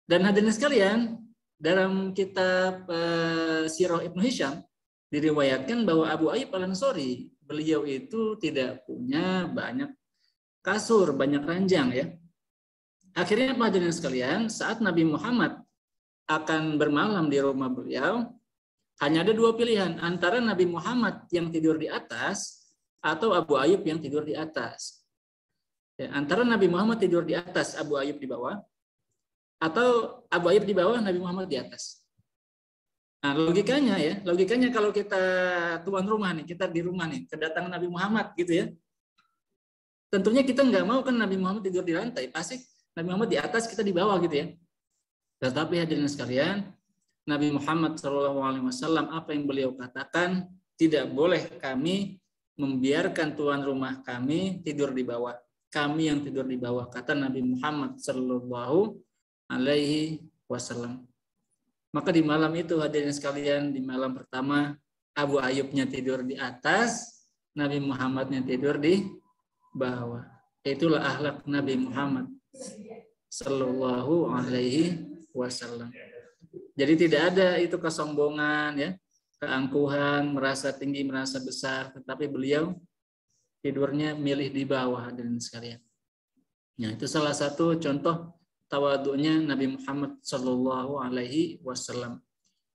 Dan hadirin sekalian, dalam kitab Sirah Ibnu Hisham diriwayatkan bahwa Abu Ayyub Al-Ansari, beliau itu tidak punya banyak kasur, banyak ranjang ya. Akhirnya hadirin sekalian, saat Nabi Muhammad akan bermalam di rumah beliau, hanya ada dua pilihan, antara Nabi Muhammad yang tidur di atas atau Abu Ayyub yang tidur di atas. Ya, antara Nabi Muhammad tidur di atas, Abu Ayyub di bawah, atau Abu Ayyub di bawah, Nabi Muhammad di atas. Nah, logikanya kalau kita tuan rumah nih, kita di rumah nih, kedatangan Nabi Muhammad gitu ya. Tentunya kita nggak mau kan Nabi Muhammad tidur di lantai, pasti Nabi Muhammad di atas, kita di bawah gitu ya. Tetapi hadirin sekalian, Nabi Muhammad SAW apa yang beliau katakan, tidak boleh kami membiarkan tuan rumah kami tidur di bawah. Kami yang tidur di bawah, kata Nabi Muhammad SAW. Maka di malam itu hadirin sekalian, di malam pertama Abu Ayyubnya tidur di atas, Nabi Muhammadnya tidur di bawah. Itulah akhlak Nabi Muhammad Sallallahu Alaihi Wasallam. Jadi tidak ada itu kesombongan ya, keangkuhan, merasa tinggi, merasa besar, tetapi beliau tidurnya milih di bawah hadirin sekalian. Nah, itu salah satu contoh tawadhu'nya Nabi Muhammad Sallallahu Alaihi Wasallam.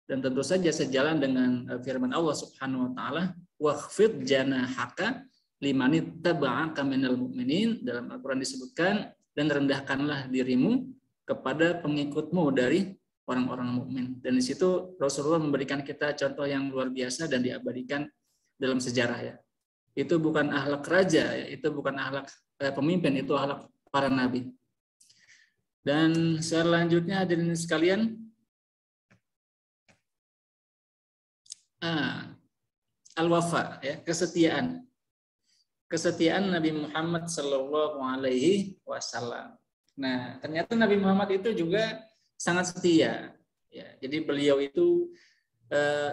Dan tentu saja sejalan dengan firman Allah Subhanahu Wa Taala, "Wakhfid janahaka limanittaba'aka minal mu'minin." Dalam Al-Quran disebutkan, dan rendahkanlah dirimu kepada pengikutmu dari orang-orang mukmin. Dan di situ Rasulullah memberikan kita contoh yang luar biasa dan diabadikan dalam sejarah ya. Itu bukan akhlak raja, ya. Itu bukan akhlak pemimpin, itu akhlak para nabi. Dan selanjutnya hadirin sekalian, al-wafa ya, kesetiaan. Kesetiaan Nabi Muhammad Sallallahu Alaihi Wasallam. Nah, ternyata Nabi Muhammad itu juga sangat setia. Ya, jadi beliau itu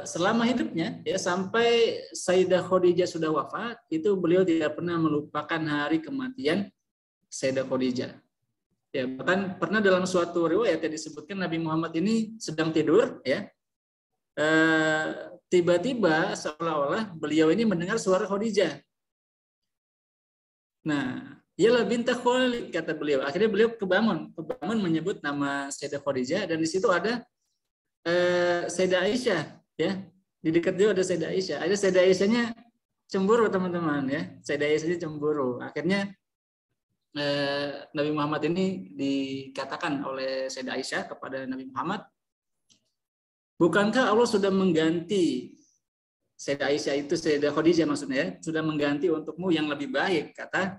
selama hidupnya, ya sampai Sayyidah Khadijah sudah wafat, itu beliau tidak pernah melupakan hari kematian Sayyidah Khadijah. Ya, bahkan pernah dalam suatu riwayat yang disebutkan Nabi Muhammad ini sedang tidur, ya. Tiba-tiba seolah-olah beliau ini mendengar suara Khadijah. Nah, yalah binta Khalid, kata beliau. Akhirnya beliau kebangun menyebut nama Sayyidah Khadijah, dan di situ ada Sayyidah Aisyah, ya. Di dekat dia ada Sayyidah Aisyah. Ada Sayyidah Aisyahnya cemburu, teman-teman, ya. Sayyidah Aisyahnya cemburu. Akhirnya Nabi Muhammad ini dikatakan oleh Sayyidah Aisyah kepada Nabi Muhammad, bukankah Allah sudah mengganti Sayyidah Aisyah itu, Sayyidah Khadijah maksudnya ya, sudah mengganti untukmu yang lebih baik, kata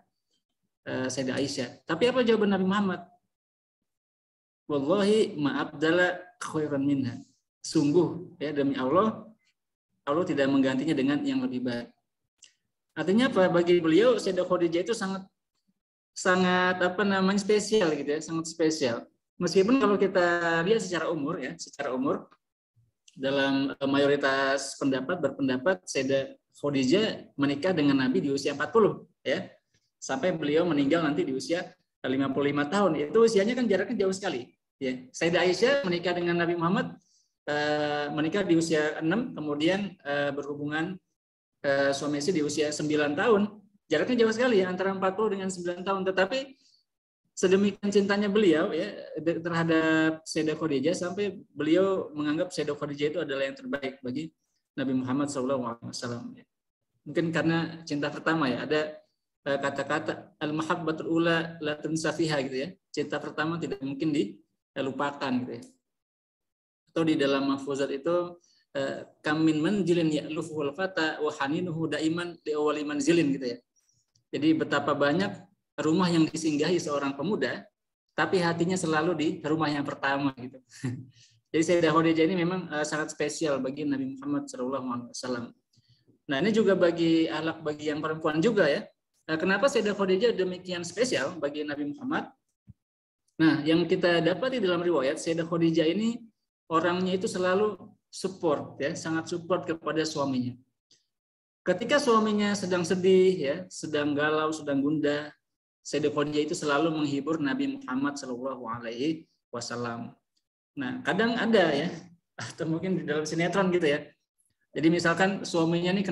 Sayyidah Aisyah. Tapi apa jawaban Nabi Muhammad? Wallahi ma'abdala khairan minha. Sungguh ya, demi Allah, Allah tidak menggantinya dengan yang lebih baik. Artinya apa? Bagi beliau Sayyidah Khadijah itu sangat spesial gitu ya, sangat spesial. Meskipun kalau kita lihat secara umur dalam mayoritas berpendapat Sayyidah Khadijah menikah dengan Nabi di usia 40 ya. Sampai beliau meninggal nanti di usia 55 tahun. Itu usianya kan jaraknya jauh sekali ya. Sayyidah Aisyah menikah dengan Nabi Muhammad menikah di usia 6, kemudian berhubungan suami istri di usia 9 tahun. Jaraknya jauh sekali ya, antara 40 dengan 9 tahun. Tetapi sedemikian cintanya beliau ya terhadap Sayyidah Khadijah sampai beliau menganggap Sayyidah Khadijah itu adalah yang terbaik bagi Nabi Muhammad SAW. Mungkin karena cinta pertama ya, ada kata-kata al-mahabbatul ula la tunsafiha gitu ya. Cinta pertama tidak mungkin dilupakan gitu ya. Atau di dalam mahfuzat itu kamin manjilin ya'lufuhul fata wa haninuhu daiman li awwali manzilin gitu ya. Jadi betapa banyak rumah yang disinggahi seorang pemuda, tapi hatinya selalu di rumah yang pertama gitu. Jadi Sayyidah Khadijah ini memang sangat spesial bagi Nabi Muhammad SAW. Nah, ini juga bagi yang perempuan juga ya. Kenapa Sayyidah Khadijah demikian spesial bagi Nabi Muhammad? Nah, yang kita dapati dalam riwayat, Sayyidah Khadijah ini orangnya itu selalu support ya, sangat support kepada suaminya. Ketika suaminya sedang sedih, ya, sedang galau, sedang gundah, Sayyidah Khadijah itu selalu menghibur Nabi Muhammad SAW. Nah, kadang ada ya, atau mungkin di dalam sinetron gitu ya. Jadi misalkan suaminya nih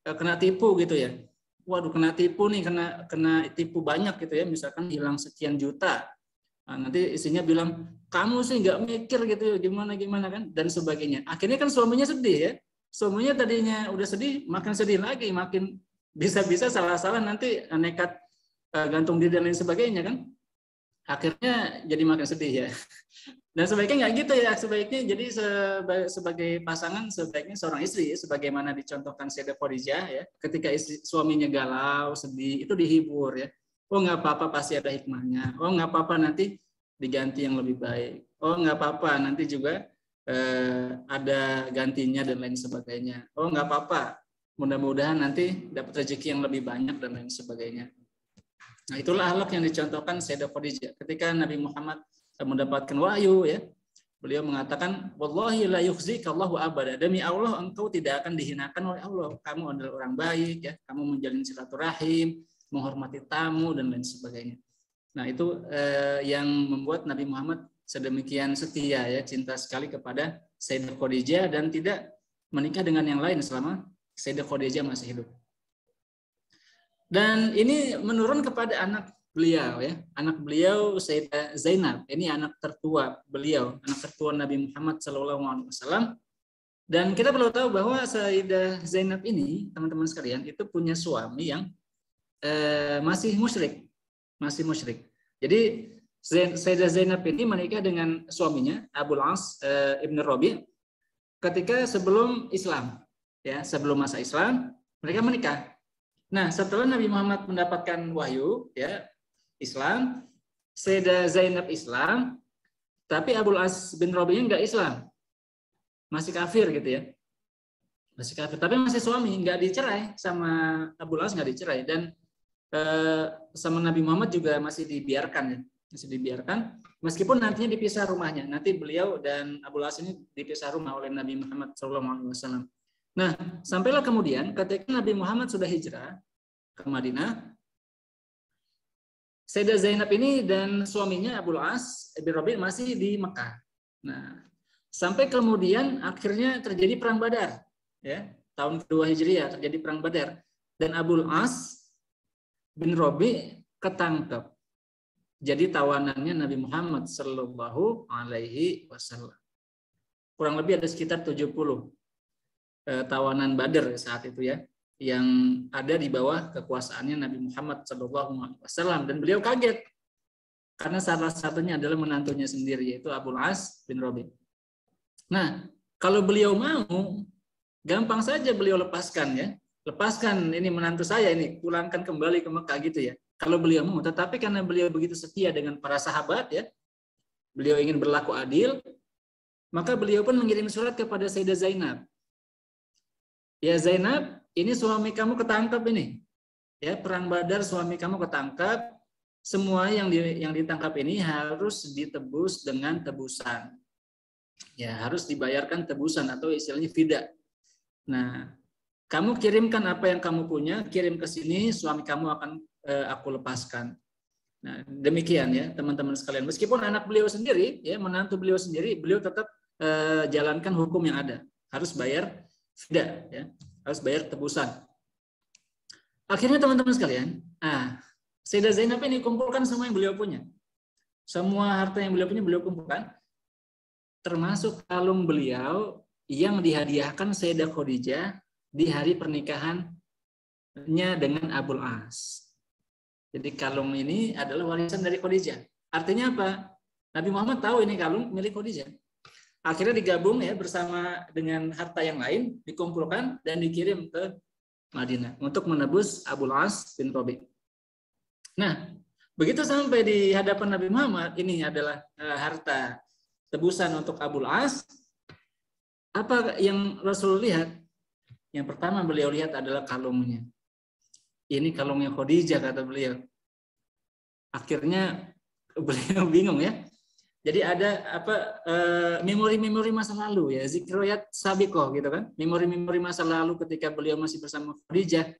kena tipu gitu ya. Waduh, kena tipu nih, kena tipu banyak gitu ya. Misalkan hilang sekian juta. Nah, nanti istrinya bilang, kamu sih nggak mikir gitu, gimana kan, dan sebagainya. Akhirnya kan suaminya sedih ya. Suaminya tadinya udah sedih, makin sedih lagi, makin bisa-bisa salah-salah nanti nekat gantung diri dan lain sebagainya kan. Akhirnya jadi makin sedih ya. Dan sebaiknya nggak gitu ya. Sebaiknya jadi sebagai pasangan, sebaiknya seorang istri, sebagaimana dicontohkan Sayyidah Khadijah ya. Ketika suaminya galau, sedih, itu dihibur ya. Oh nggak apa-apa, pasti ada hikmahnya. Oh nggak apa-apa, nanti diganti yang lebih baik. Oh nggak apa-apa, nanti juga ada gantinya dan lain sebagainya. Oh nggak apa-apa, mudah-mudahan nanti dapat rezeki yang lebih banyak dan lain sebagainya. Nah itulah akhlak yang dicontohkan Sayyidah Khadijah. Ketika Nabi Muhammad mendapatkan wahyu ya, beliau mengatakan, wallahi la yukhzikallahu abada, demi Allah engkau tidak akan dihinakan oleh Allah. Kamu adalah orang baik ya, kamu menjalin silaturahim, menghormati tamu dan lain sebagainya. Nah itu yang membuat Nabi Muhammad sedemikian setia ya, cinta sekali kepada Sayyidah Khadijah dan tidak menikah dengan yang lain selama Sayyidah Khadijah masih hidup. Dan ini menurun kepada anak beliau ya, anak beliau Sayyidah Zainab. Ini anak tertua beliau, anak tertua Nabi Muhammad SAW. Dan kita perlu tahu bahwa Sayyidah Zainab ini, teman-teman sekalian, itu punya suami yang masih musyrik. Jadi Sayyidah Zainab ini menikah dengan suaminya Abul As Ibn Rabi' ketika sebelum Islam, ya, sebelum masa Islam mereka menikah. Nah, setelah Nabi Muhammad mendapatkan wahyu, ya, Islam, Sayyidah Zainab Islam, tapi Abul As bin Rabi' enggak Islam, masih kafir gitu ya, masih kafir, tapi masih suami, enggak dicerai sama Abul As, enggak dicerai, dan sama Nabi Muhammad juga masih dibiarkan ya. Masih dibiarkan, meskipun nantinya dipisah rumahnya. Nanti beliau dan Abul As ini dipisah rumah oleh Nabi Muhammad SAW. Nah, sampailah kemudian ketika Nabi Muhammad sudah hijrah ke Madinah, Sayyidah Zainab ini dan suaminya Abul As bin Rabi' masih di Mekah. Nah, sampai kemudian akhirnya terjadi perang Badar, ya, tahun kedua Hijriah terjadi perang Badar, dan Abul As bin Rabi' ketangkep. Jadi tawanannya Nabi Muhammad Sallallahu Alaihi Wasallam. Kurang lebih ada sekitar 70 tawanan Badar saat itu ya, yang ada di bawah kekuasaannya Nabi Muhammad Sallallahu Alaihi Wasallam, dan beliau kaget karena salah satunya adalah menantunya sendiri, yaitu Abul As bin Rabi'. Nah, kalau beliau mau, gampang saja beliau lepaskan ya, lepaskan ini menantu saya ini, pulangkan kembali ke Mekah gitu ya. Kalau beliau mau, tetapi karena beliau begitu setia dengan para sahabat ya, beliau ingin berlaku adil, maka beliau pun mengirim surat kepada Sayyidah Zainab. Ya Zainab, ini suami kamu ketangkap ini. Ya, perang Badar suami kamu ketangkap. Semua yang ditangkap ini harus ditebus dengan tebusan. Ya, harus dibayarkan tebusan atau istilahnya fida. Nah, kamu kirimkan apa yang kamu punya, kirim ke sini, suami kamu akan aku lepaskan. Nah, demikian ya teman-teman sekalian. Meskipun anak beliau sendiri, ya menantu beliau sendiri, beliau tetap jalankan hukum yang ada. Harus bayar fida, ya, harus bayar tebusan. Akhirnya teman-teman sekalian, Sayyidah Zainab ini kumpulkan semua yang beliau punya. Semua harta yang beliau punya beliau kumpulkan, termasuk kalung beliau yang dihadiahkan Sayyidah Khadijah di hari pernikahannya dengan Abul As. Jadi kalung ini adalah warisan dari Khadijah. Artinya apa? Nabi Muhammad tahu ini kalung milik Khadijah. Akhirnya digabung ya bersama dengan harta yang lain, dikumpulkan dan dikirim ke Madinah untuk menebus Abul As bin Rabi'. Nah, begitu sampai di hadapan Nabi Muhammad, ini adalah harta tebusan untuk Abul As. Apa yang Rasul lihat? Yang pertama beliau lihat adalah kalungnya. Ini kalungnya Khadijah, kata beliau. Akhirnya beliau bingung ya. Jadi ada memori-memori masa lalu ya, zikroyat sabiqoh gitu kan, memori-memori masa lalu ketika beliau masih bersama Khadijah,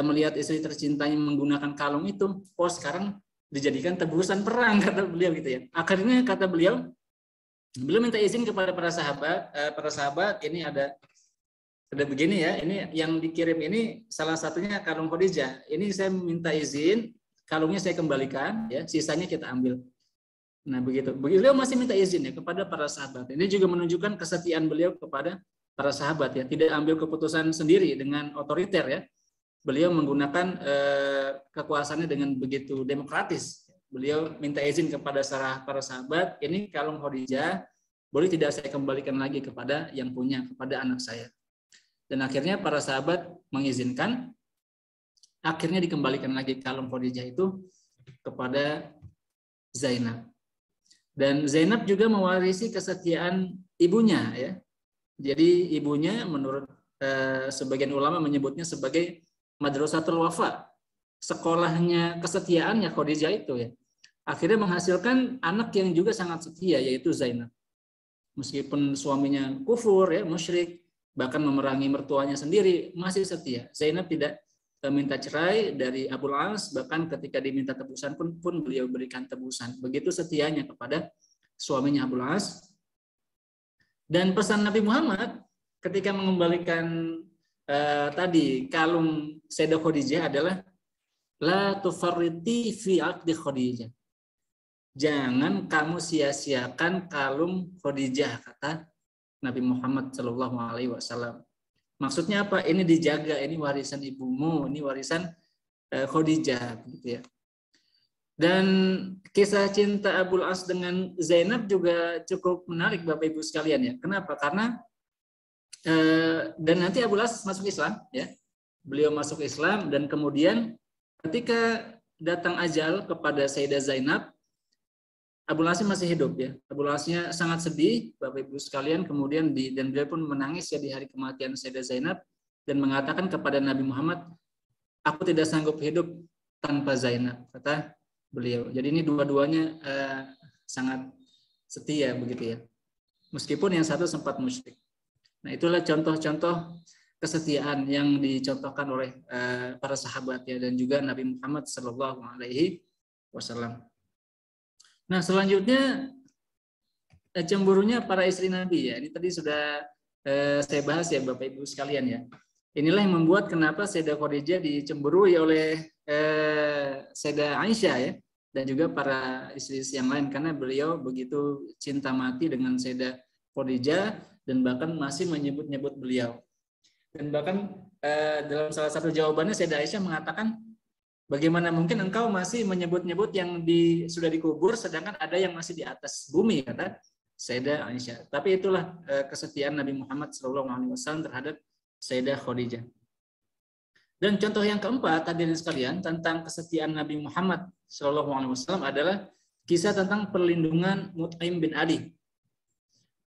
melihat istri tercintanya menggunakan kalung itu, sekarang dijadikan tebusan perang kata beliau gitu ya. Akhirnya kata beliau minta izin kepada para sahabat, ini ada begini ya, ini yang dikirim ini salah satunya kalung Khadijah. Ini saya minta izin, kalungnya saya kembalikan ya, sisanya kita ambil. Nah, begitu. Beliau masih minta izin ya kepada para sahabat. Ini juga menunjukkan kesetiaan beliau kepada para sahabat ya. Tidak ambil keputusan sendiri dengan otoriter ya. Beliau menggunakan kekuasaannya dengan begitu demokratis. Beliau minta izin kepada para sahabat, ini kalung Khadijah, boleh tidak saya kembalikan lagi kepada yang punya, kepada anak saya. Dan akhirnya para sahabat mengizinkan, akhirnya dikembalikan lagi kalung Khadijah itu kepada Zainab. Dan Zainab juga mewarisi kesetiaan ibunya ya. Jadi ibunya menurut sebagian ulama menyebutnya sebagai madrasatul wafa, sekolahnya kesetiaannya Khadijah itu ya. Akhirnya menghasilkan anak yang juga sangat setia, yaitu Zainab. Meskipun suaminya kufur ya, musyrik, bahkan memerangi mertuanya sendiri, masih setia. Zainab tidak minta cerai dari Abul As, bahkan ketika diminta tebusan pun beliau berikan tebusan. Begitu setianya kepada suaminya Abul As. Dan pesan Nabi Muhammad ketika mengembalikan tadi kalung Sayyidah Khadijah adalah la tufarriti fi aqdi Khadijah. Jangan kamu sia-siakan kalung Khadijah, kata Nabi Muhammad Shallallahu Alaihi Wasallam. Maksudnya apa? Ini dijaga, ini warisan ibumu, ini warisan Khadijah, gitu ya. Dan kisah cinta Abul As dengan Zainab juga cukup menarik Bapak Ibu sekalian ya. Kenapa? Karena dan nanti Abul As masuk Islam ya. Beliau masuk Islam dan kemudian ketika datang ajal kepada Sayyidah Zainab, Abul As masih hidup ya. Abul Asnya sangat sedih Bapak Ibu sekalian, kemudian dan beliau pun menangis ya di hari kematian Sayyidah Zainab dan mengatakan kepada Nabi Muhammad, aku tidak sanggup hidup tanpa Zainab, kata beliau. Jadi ini dua-duanya sangat setia begitu ya. Meskipun yang satu sempat musyrik. Nah, itulah contoh-contoh kesetiaan yang dicontohkan oleh para sahabat ya dan juga Nabi Muhammad Shallallahu Alaihi Wasallam. Nah, selanjutnya cemburunya para istri Nabi ya. Ini tadi sudah saya bahas ya Bapak Ibu sekalian ya. Inilah yang membuat kenapa Sayyidah Khadijah dicemburui oleh Sayyidah Aisyah ya dan juga para istri yang lain karena beliau begitu cinta mati dengan Sayyidah Khadijah dan bahkan masih menyebut-nyebut beliau. Dan bahkan dalam salah satu jawabannya Sayyidah Aisyah mengatakan, bagaimana mungkin engkau masih menyebut-nyebut yang sudah dikubur sedangkan ada yang masih di atas bumi, kata Sayyidah Aisyah. Tapi itulah kesetiaan Nabi Muhammad SAW terhadap Sayyidah Khadijah. Dan contoh yang keempat hadirin sekalian tentang kesetiaan Nabi Muhammad SAW adalah kisah tentang perlindungan Mut'im bin Adi.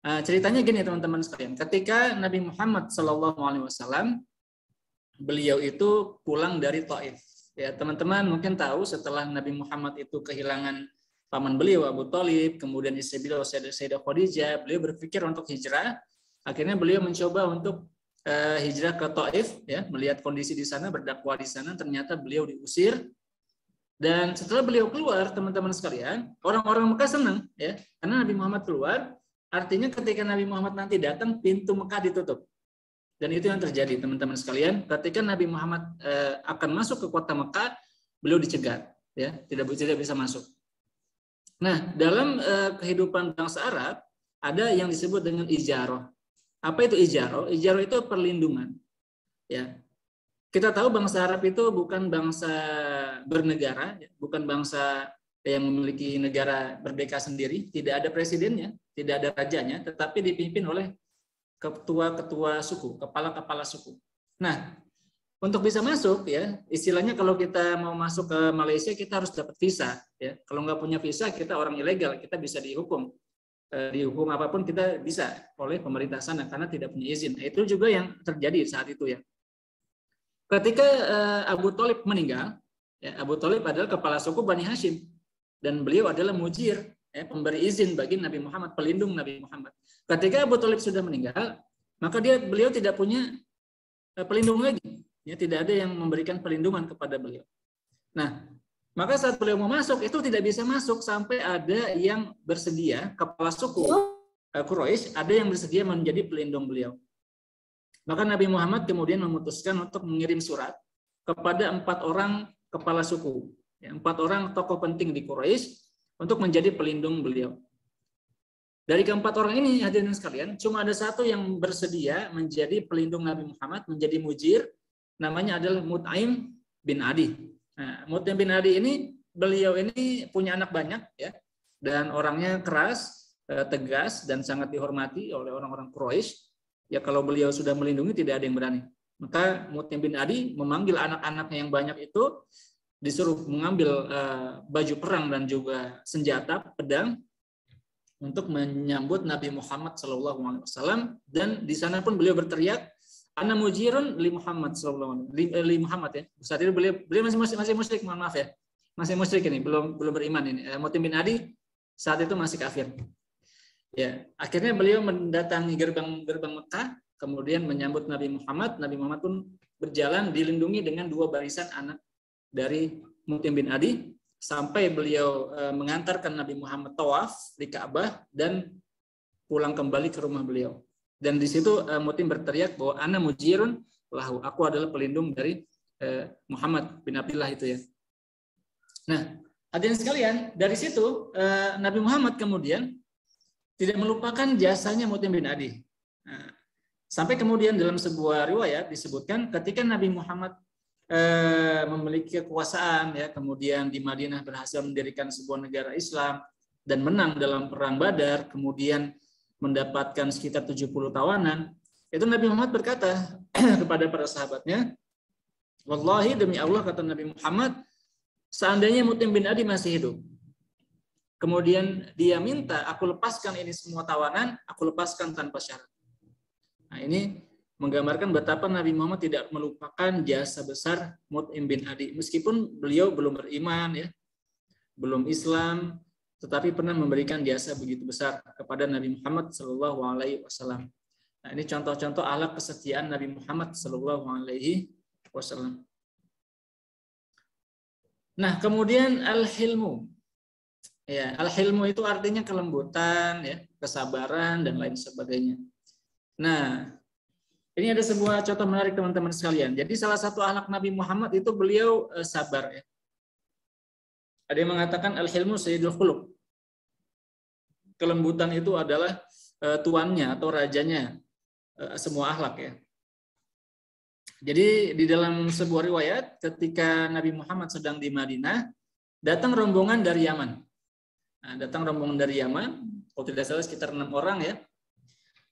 Ceritanya gini teman-teman sekalian, ketika Nabi Muhammad SAW beliau itu pulang dari Taif. Ya, teman-teman mungkin tahu setelah Nabi Muhammad itu kehilangan paman beliau Abu Thalib, kemudian istri beliau Sayyidah Khadijah, beliau berpikir untuk hijrah. Akhirnya beliau mencoba untuk hijrah ke Taif, ya, melihat kondisi di sana, berdakwah di sana. Ternyata beliau diusir. Dan setelah beliau keluar, teman-teman sekalian, orang-orang Mekah senang, ya, karena Nabi Muhammad keluar. Artinya ketika Nabi Muhammad nanti datang, pintu Mekah ditutup. Dan itu yang terjadi teman-teman sekalian. Ketika Nabi Muhammad akan masuk ke kota Mekah, beliau dicegat, ya, tidak bisa masuk. Nah, dalam kehidupan bangsa Arab ada yang disebut dengan ijarah. Apa itu ijarah? Ijarah itu perlindungan. Ya, kita tahu bangsa Arab itu bukan bangsa bernegara, bukan bangsa yang memiliki negara merdeka sendiri, tidak ada presidennya, tidak ada rajanya, tetapi dipimpin oleh ketua-ketua suku, kepala-kepala suku. Nah, untuk bisa masuk ya, istilahnya kalau kita mau masuk ke Malaysia kita harus dapat visa ya. Kalau nggak punya visa kita orang ilegal, kita bisa dihukum. Dihukum apapun kita bisa oleh pemerintah sana karena tidak punya izin. Nah, itu juga yang terjadi saat itu ya. Ketika Abu Thalib meninggal, ya, Abu Thalib adalah kepala suku Bani Hashim dan beliau adalah mujir pemberi izin bagi Nabi Muhammad, pelindung Nabi Muhammad. Ketika Abu Thalib sudah meninggal, maka beliau tidak punya pelindung lagi. Ya, tidak ada yang memberikan perlindungan kepada beliau. Nah, maka saat beliau mau masuk, itu tidak bisa masuk sampai ada yang bersedia, kepala suku Quraisy, ada yang bersedia menjadi pelindung beliau. Maka Nabi Muhammad kemudian memutuskan untuk mengirim surat kepada 4 orang kepala suku, 4 orang tokoh penting di Quraisy untuk menjadi pelindung beliau. Dari keempat orang ini, hadirin sekalian, cuma ada satu yang bersedia menjadi pelindung Nabi Muhammad, menjadi mujir, namanya adalah Mut'aim bin Adi. Nah, Mut'aim bin Adi ini, beliau ini punya anak banyak, ya, dan orangnya keras, tegas, dan sangat dihormati oleh orang-orang Quraisy. Ya, kalau beliau sudah melindungi, tidak ada yang berani. Maka Mut'aim bin Adi memanggil anak-anaknya yang banyak itu, disuruh mengambil baju perang dan juga senjata, pedang, untuk menyambut Nabi Muhammad SAW. Dan di sana pun beliau berteriak, "Ana mujirun li Muhammad SAW." Li Muhammad, ya. Saat itu beliau masih musyrik, mohon maaf ya. Masih musyrik ini, belum beriman ini. Mut'aim bin Adi saat itu masih kafir. Ya, akhirnya beliau mendatangi gerbang Mekah, kemudian menyambut Nabi Muhammad. Nabi Muhammad pun berjalan dilindungi dengan 2 barisan anak dari Mut'aim bin Adi, sampai beliau mengantarkan Nabi Muhammad tawaf di Ka'bah dan pulang kembali ke rumah beliau. Dan di situ Mut'aim berteriak bahwa ana mujirun lahu, aku adalah pelindung dari Muhammad bin Abdullah itu, ya. Nah, hadirin sekalian, dari situ Nabi Muhammad kemudian tidak melupakan jasanya Mut'aim bin Adi. Nah, sampai kemudian dalam sebuah riwayat disebutkan ketika Nabi Muhammad memiliki kekuasaan, ya, kemudian di Madinah berhasil mendirikan sebuah negara Islam dan menang dalam perang Badar, kemudian mendapatkan sekitar 70 tawanan, itu Nabi Muhammad berkata kepada para sahabatnya, "Wallahi, demi Allah," kata Nabi Muhammad, "seandainya Mut'aim bin Adi masih hidup, kemudian dia minta aku lepaskan ini semua tawanan, aku lepaskan tanpa syarat." Nah, ini menggambarkan betapa Nabi Muhammad tidak melupakan jasa besar Mut'aim bin Adi. Meskipun beliau belum beriman, ya, belum Islam, tetapi pernah memberikan jasa begitu besar kepada Nabi Muhammad SAW. Nah, ini contoh-contoh akhlak kesetiaan Nabi Muhammad SAW. Nah, kemudian al-hilmu. Ya, al-hilmu itu artinya kelembutan, ya, kesabaran, dan lain sebagainya. Nah, ini ada sebuah contoh menarik teman-teman sekalian. Jadi salah satu akhlak Nabi Muhammad itu beliau sabar, ya. Ada yang mengatakan al-hilmu sayyidul khuluq. Kelembutan itu adalah tuannya atau rajanya semua akhlak, ya. Jadi di dalam sebuah riwayat ketika Nabi Muhammad sedang di Madinah, datang rombongan dari Yaman. Nah, datang rombongan dari Yaman, kalau tidak salah sekitar 6 orang, ya.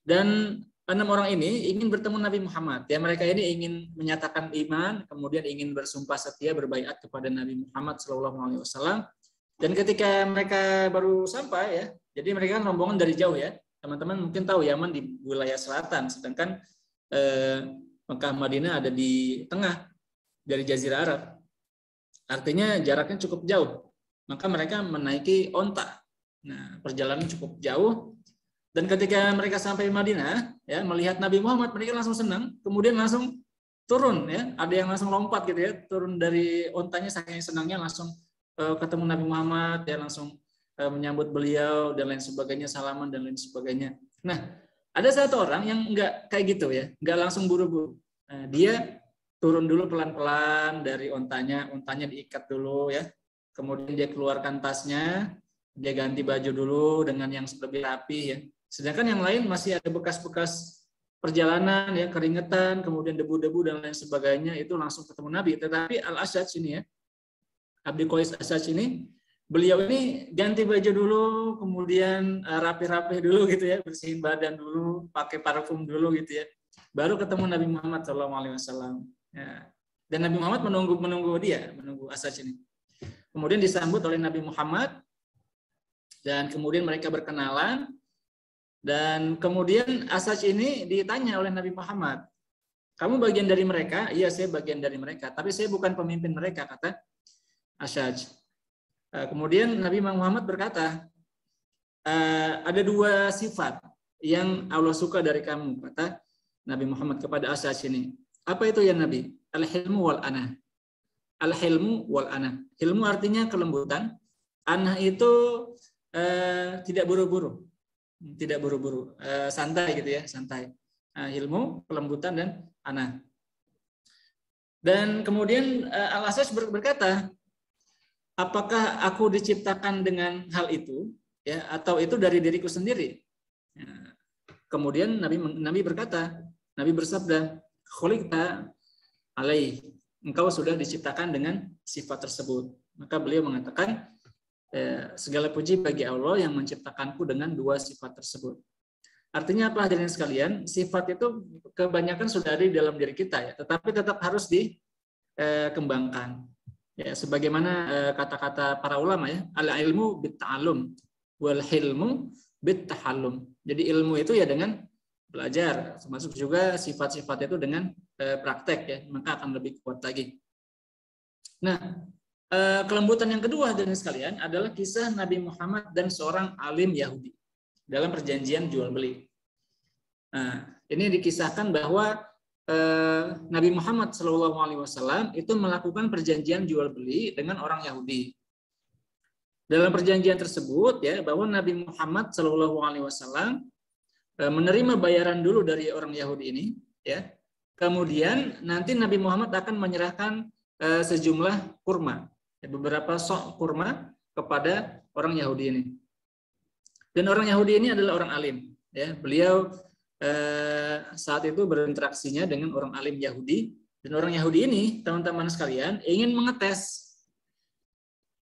Dan 6 orang ini ingin bertemu Nabi Muhammad. Ya, mereka ini ingin menyatakan iman, kemudian ingin bersumpah setia berbaiat kepada Nabi Muhammad SAW. Dan ketika mereka baru sampai, ya, jadi mereka kan rombongan dari jauh, ya. Teman-teman mungkin tahu Yaman di wilayah selatan, sedangkan Mekah Madinah ada di tengah dari Jazirah Arab. Artinya jaraknya cukup jauh. Maka mereka menaiki onta. Nah, perjalanan cukup jauh. Dan ketika mereka sampai Madinah, ya, melihat Nabi Muhammad, mereka langsung senang, kemudian langsung turun, ya. Ada yang langsung lompat gitu, ya, turun dari ontanya saking senangnya, langsung ketemu Nabi Muhammad, ya, langsung menyambut beliau dan lain sebagainya, salaman dan lain sebagainya. Nah, ada satu orang yang enggak kayak gitu, ya, enggak langsung buru-buru. Nah, dia turun dulu pelan-pelan dari ontanya diikat dulu, ya. Kemudian dia keluarkan tasnya, dia ganti baju dulu dengan yang lebih rapi, ya. Sedangkan yang lain masih ada bekas-bekas perjalanan, ya, keringetan, kemudian debu-debu dan lain sebagainya, itu langsung ketemu Nabi. Tetapi Al-Ashaj ini, ya, Abdi Qais Ashaj ini, beliau ini ganti baju dulu, kemudian rapi-rapi dulu gitu, ya, bersihin badan dulu, pakai parfum dulu gitu, ya. Baru ketemu Nabi Muhammad SAW. Ya. Dan Nabi Muhammad menunggu Ashaj ini. Kemudian disambut oleh Nabi Muhammad, dan kemudian mereka berkenalan. Dan kemudian Ashaj ini ditanya oleh Nabi Muhammad, "Kamu bagian dari mereka?" "Iya, saya bagian dari mereka, tapi saya bukan pemimpin mereka," kata Ashaj. Kemudian Nabi Muhammad berkata, ada dua sifat yang Allah suka dari kamu, kata Nabi Muhammad kepada Asy ini. Apa itu ya Nabi? Al-hilmu wal anah. Al-hilmu wal anah. Hilmu artinya kelembutan. Anah itu tidak buru-buru. Tidak buru-buru. Santai gitu ya, santai. Hilmu, kelembutan, dan anah. Dan kemudian Al-Asy berkata, apakah aku diciptakan dengan hal itu, ya, atau itu dari diriku sendiri? Kemudian Nabi berkata, Nabi bersabda, khuliqta alaih, engkau sudah diciptakan dengan sifat tersebut. Maka beliau mengatakan, segala puji bagi Allah yang menciptakanku dengan dua sifat tersebut. Artinya apa hadirin sekalian? Sifat itu kebanyakan sudah ada di dalam diri kita, ya, tetapi tetap harus dikembangkan. Ya, sebagaimana kata-kata para ulama, ya, al-ilmu bit-ta'allum wal hilmu bit-tahallum. Jadi ilmu itu ya dengan belajar, termasuk juga sifat-sifat itu dengan praktek, ya, maka akan lebih kuat lagi. Nah, kelembutan yang kedua hadirin sekalian adalah kisah Nabi Muhammad dan seorang alim Yahudi dalam perjanjian jual beli. Nah, ini dikisahkan bahwa Nabi Muhammad SAW itu melakukan perjanjian jual beli dengan orang Yahudi. Dalam perjanjian tersebut, ya, bahwa Nabi Muhammad SAW menerima bayaran dulu dari orang Yahudi ini, ya. Kemudian nanti Nabi Muhammad akan menyerahkan sejumlah kurma, ya, beberapa sok kurma kepada orang Yahudi ini. Dan orang Yahudi ini adalah orang alim, ya. Beliau saat itu berinteraksinya dengan orang alim Yahudi, dan orang Yahudi ini, teman-teman sekalian, ingin mengetes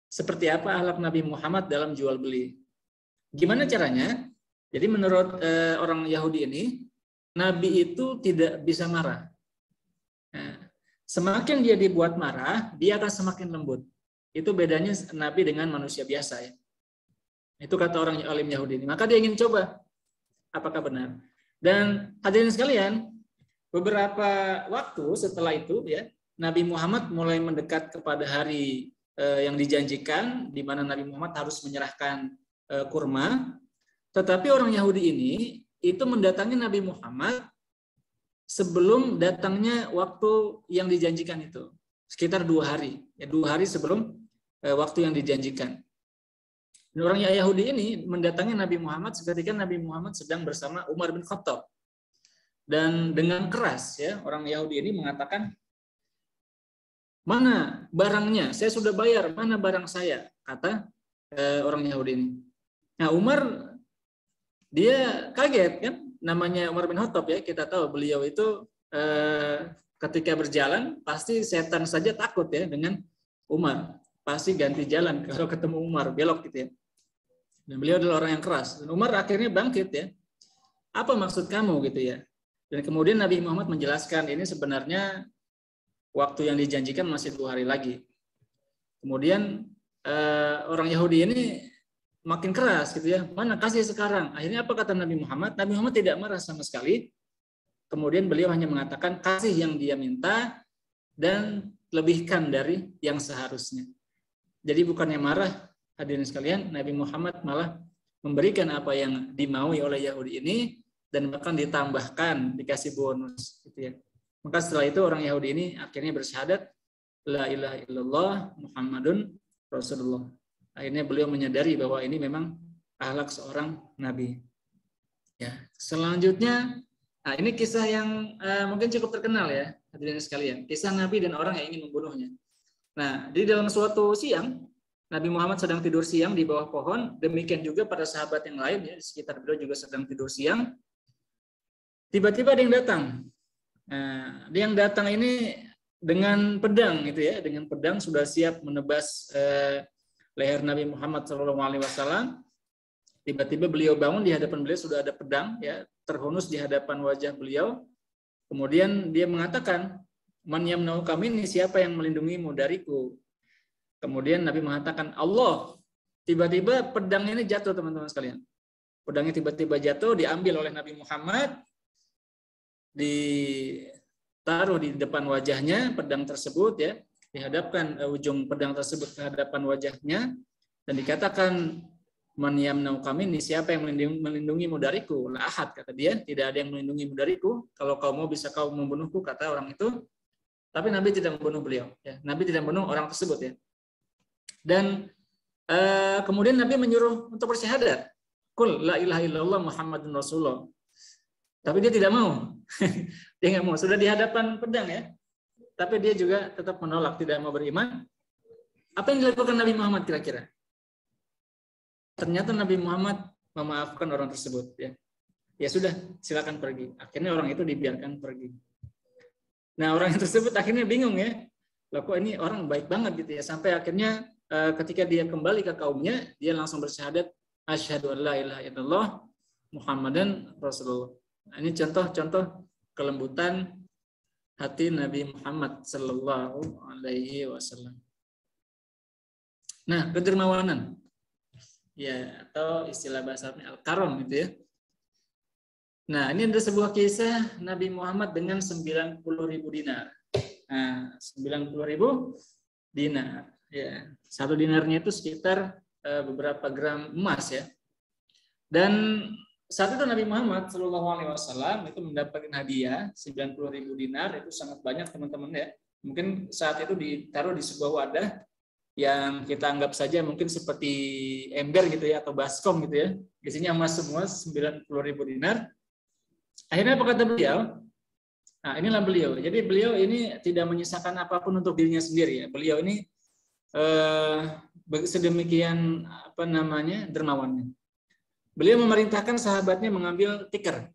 seperti apa akhlak Nabi Muhammad dalam jual beli. Gimana caranya? Jadi menurut orang Yahudi ini, Nabi itu tidak bisa marah. Nah, semakin dia dibuat marah, dia akan semakin lembut. Itu bedanya Nabi dengan manusia biasa, ya. Itu kata orang alim Yahudi ini. Maka dia ingin coba apakah benar. Dan hadirin sekalian, beberapa waktu setelah itu, ya, Nabi Muhammad mulai mendekat kepada hari yang dijanjikan, di mana Nabi Muhammad harus menyerahkan kurma. Tetapi orang Yahudi ini itu mendatangi Nabi Muhammad sebelum datangnya waktu yang dijanjikan itu, sekitar 2 hari, ya, 2 hari sebelum waktu yang dijanjikan. Dan orang Yahudi ini mendatangi Nabi Muhammad ketika Nabi Muhammad sedang bersama Umar bin Khattab. Dan dengan keras, ya, orang Yahudi ini mengatakan, mana barangnya? Saya sudah bayar, mana barang saya? Kata orang Yahudi ini. Nah, Umar, dia kaget, kan? Namanya Umar bin Khattab, ya, kita tahu beliau itu ketika berjalan pasti setan saja takut, ya, dengan Umar. Pasti ganti jalan kalau ketemu Umar, belok gitu, ya. Dan beliau adalah orang yang keras. Dan Umar akhirnya bangkit, ya. Apa maksud kamu gitu, ya? Dan kemudian Nabi Muhammad menjelaskan ini sebenarnya waktu yang dijanjikan masih 2 hari lagi. Kemudian orang Yahudi ini makin keras gitu, ya. Mana kasih sekarang? Akhirnya apa kata Nabi Muhammad? Nabi Muhammad tidak marah sama sekali. Kemudian beliau hanya mengatakan kasih yang dia minta dan lebihkan dari yang seharusnya. Jadi bukannya marah, hadirin sekalian, Nabi Muhammad malah memberikan apa yang dimaui oleh Yahudi ini dan bahkan ditambahkan, dikasih bonus gitu, ya. Maka setelah itu orang Yahudi ini akhirnya bersyahadat la ilaha illallah Muhammadun Rasulullah. Akhirnya beliau menyadari bahwa ini memang akhlak seorang nabi. Ya, selanjutnya, nah ini kisah yang mungkin cukup terkenal, ya, hadirin sekalian. Kisah Nabi dan orang yang ingin membunuhnya. Nah, di dalam suatu siang, Nabi Muhammad sedang tidur siang di bawah pohon. Demikian juga para sahabat yang lain, ya, di sekitar beliau juga sedang tidur siang. Tiba-tiba ada yang datang. Nah, dia yang datang ini dengan pedang, gitu, ya, dengan pedang sudah siap menebas leher Nabi Muhammad SAW. Tiba-tiba beliau bangun, di hadapan beliau sudah ada pedang, ya, terhunus di hadapan wajah beliau. Kemudian dia mengatakan, man yamna'u minni, siapa yang melindungimu dariku? Kemudian Nabi mengatakan Allah. Tiba-tiba pedangnya ini jatuh, teman-teman sekalian. Pedangnya tiba-tiba jatuh, diambil oleh Nabi Muhammad, ditaruh di depan wajahnya pedang tersebut, ya, dihadapkan ujung pedang tersebut ke hadapan wajahnya, dan dikatakan Man yamna'uka minni, siapa yang melindungimu dariku? La ahad, kata dia, tidak ada yang melindungimu dariku. Kalau kau mau bisa kau membunuhku, kata orang itu. Tapi Nabi tidak membunuh beliau. Ya. Nabi tidak membunuh orang tersebut. Ya. Dan kemudian Nabi menyuruh untuk bersyahadat. Qul la ilaha illallah Muhammadun Rasulullah. Tapi dia tidak mau. Dia nggak mau. Sudah di hadapan pedang ya. Tapi dia juga tetap menolak, tidak mau beriman. Apa yang dilakukan Nabi Muhammad kira-kira? Ternyata Nabi Muhammad memaafkan orang tersebut. Ya, ya sudah, silakan pergi. Akhirnya orang itu dibiarkan pergi. Nah, orang tersebut akhirnya bingung ya. Loh, kok ini orang baik banget gitu ya. Sampai akhirnya ketika dia kembali ke kaumnya, dia langsung bersyahadat, asyhadu an la ilaha illallah Muhammadan Rasulullah. Nah, ini contoh-contoh kelembutan hati Nabi Muhammad sallallahu alaihi wasallam. Nah, kedermawanan. Ya, atau istilah bahasanya al-karam gitu ya. Nah, ini ada sebuah kisah Nabi Muhammad dengan 90.000 dinar. Nah, 90.000 dinar. Ya, satu dinarnya itu sekitar beberapa gram emas ya. Dan saat itu Nabi Muhammad Shallallahu Alaihi Wasallam itu mendapatkan hadiah 90.000 dinar, itu sangat banyak teman-teman ya. Mungkin saat itu ditaruh di sebuah wadah yang kita anggap saja mungkin seperti ember gitu ya, atau baskom gitu ya. Isinya emas semua, 90.000 dinar. Akhirnya apa kata beliau? Nah, inilah beliau. Jadi beliau ini tidak menyisakan apapun untuk dirinya sendiri ya. Beliau ini sedemikian dermawannya. Beliau memerintahkan sahabatnya mengambil tikar.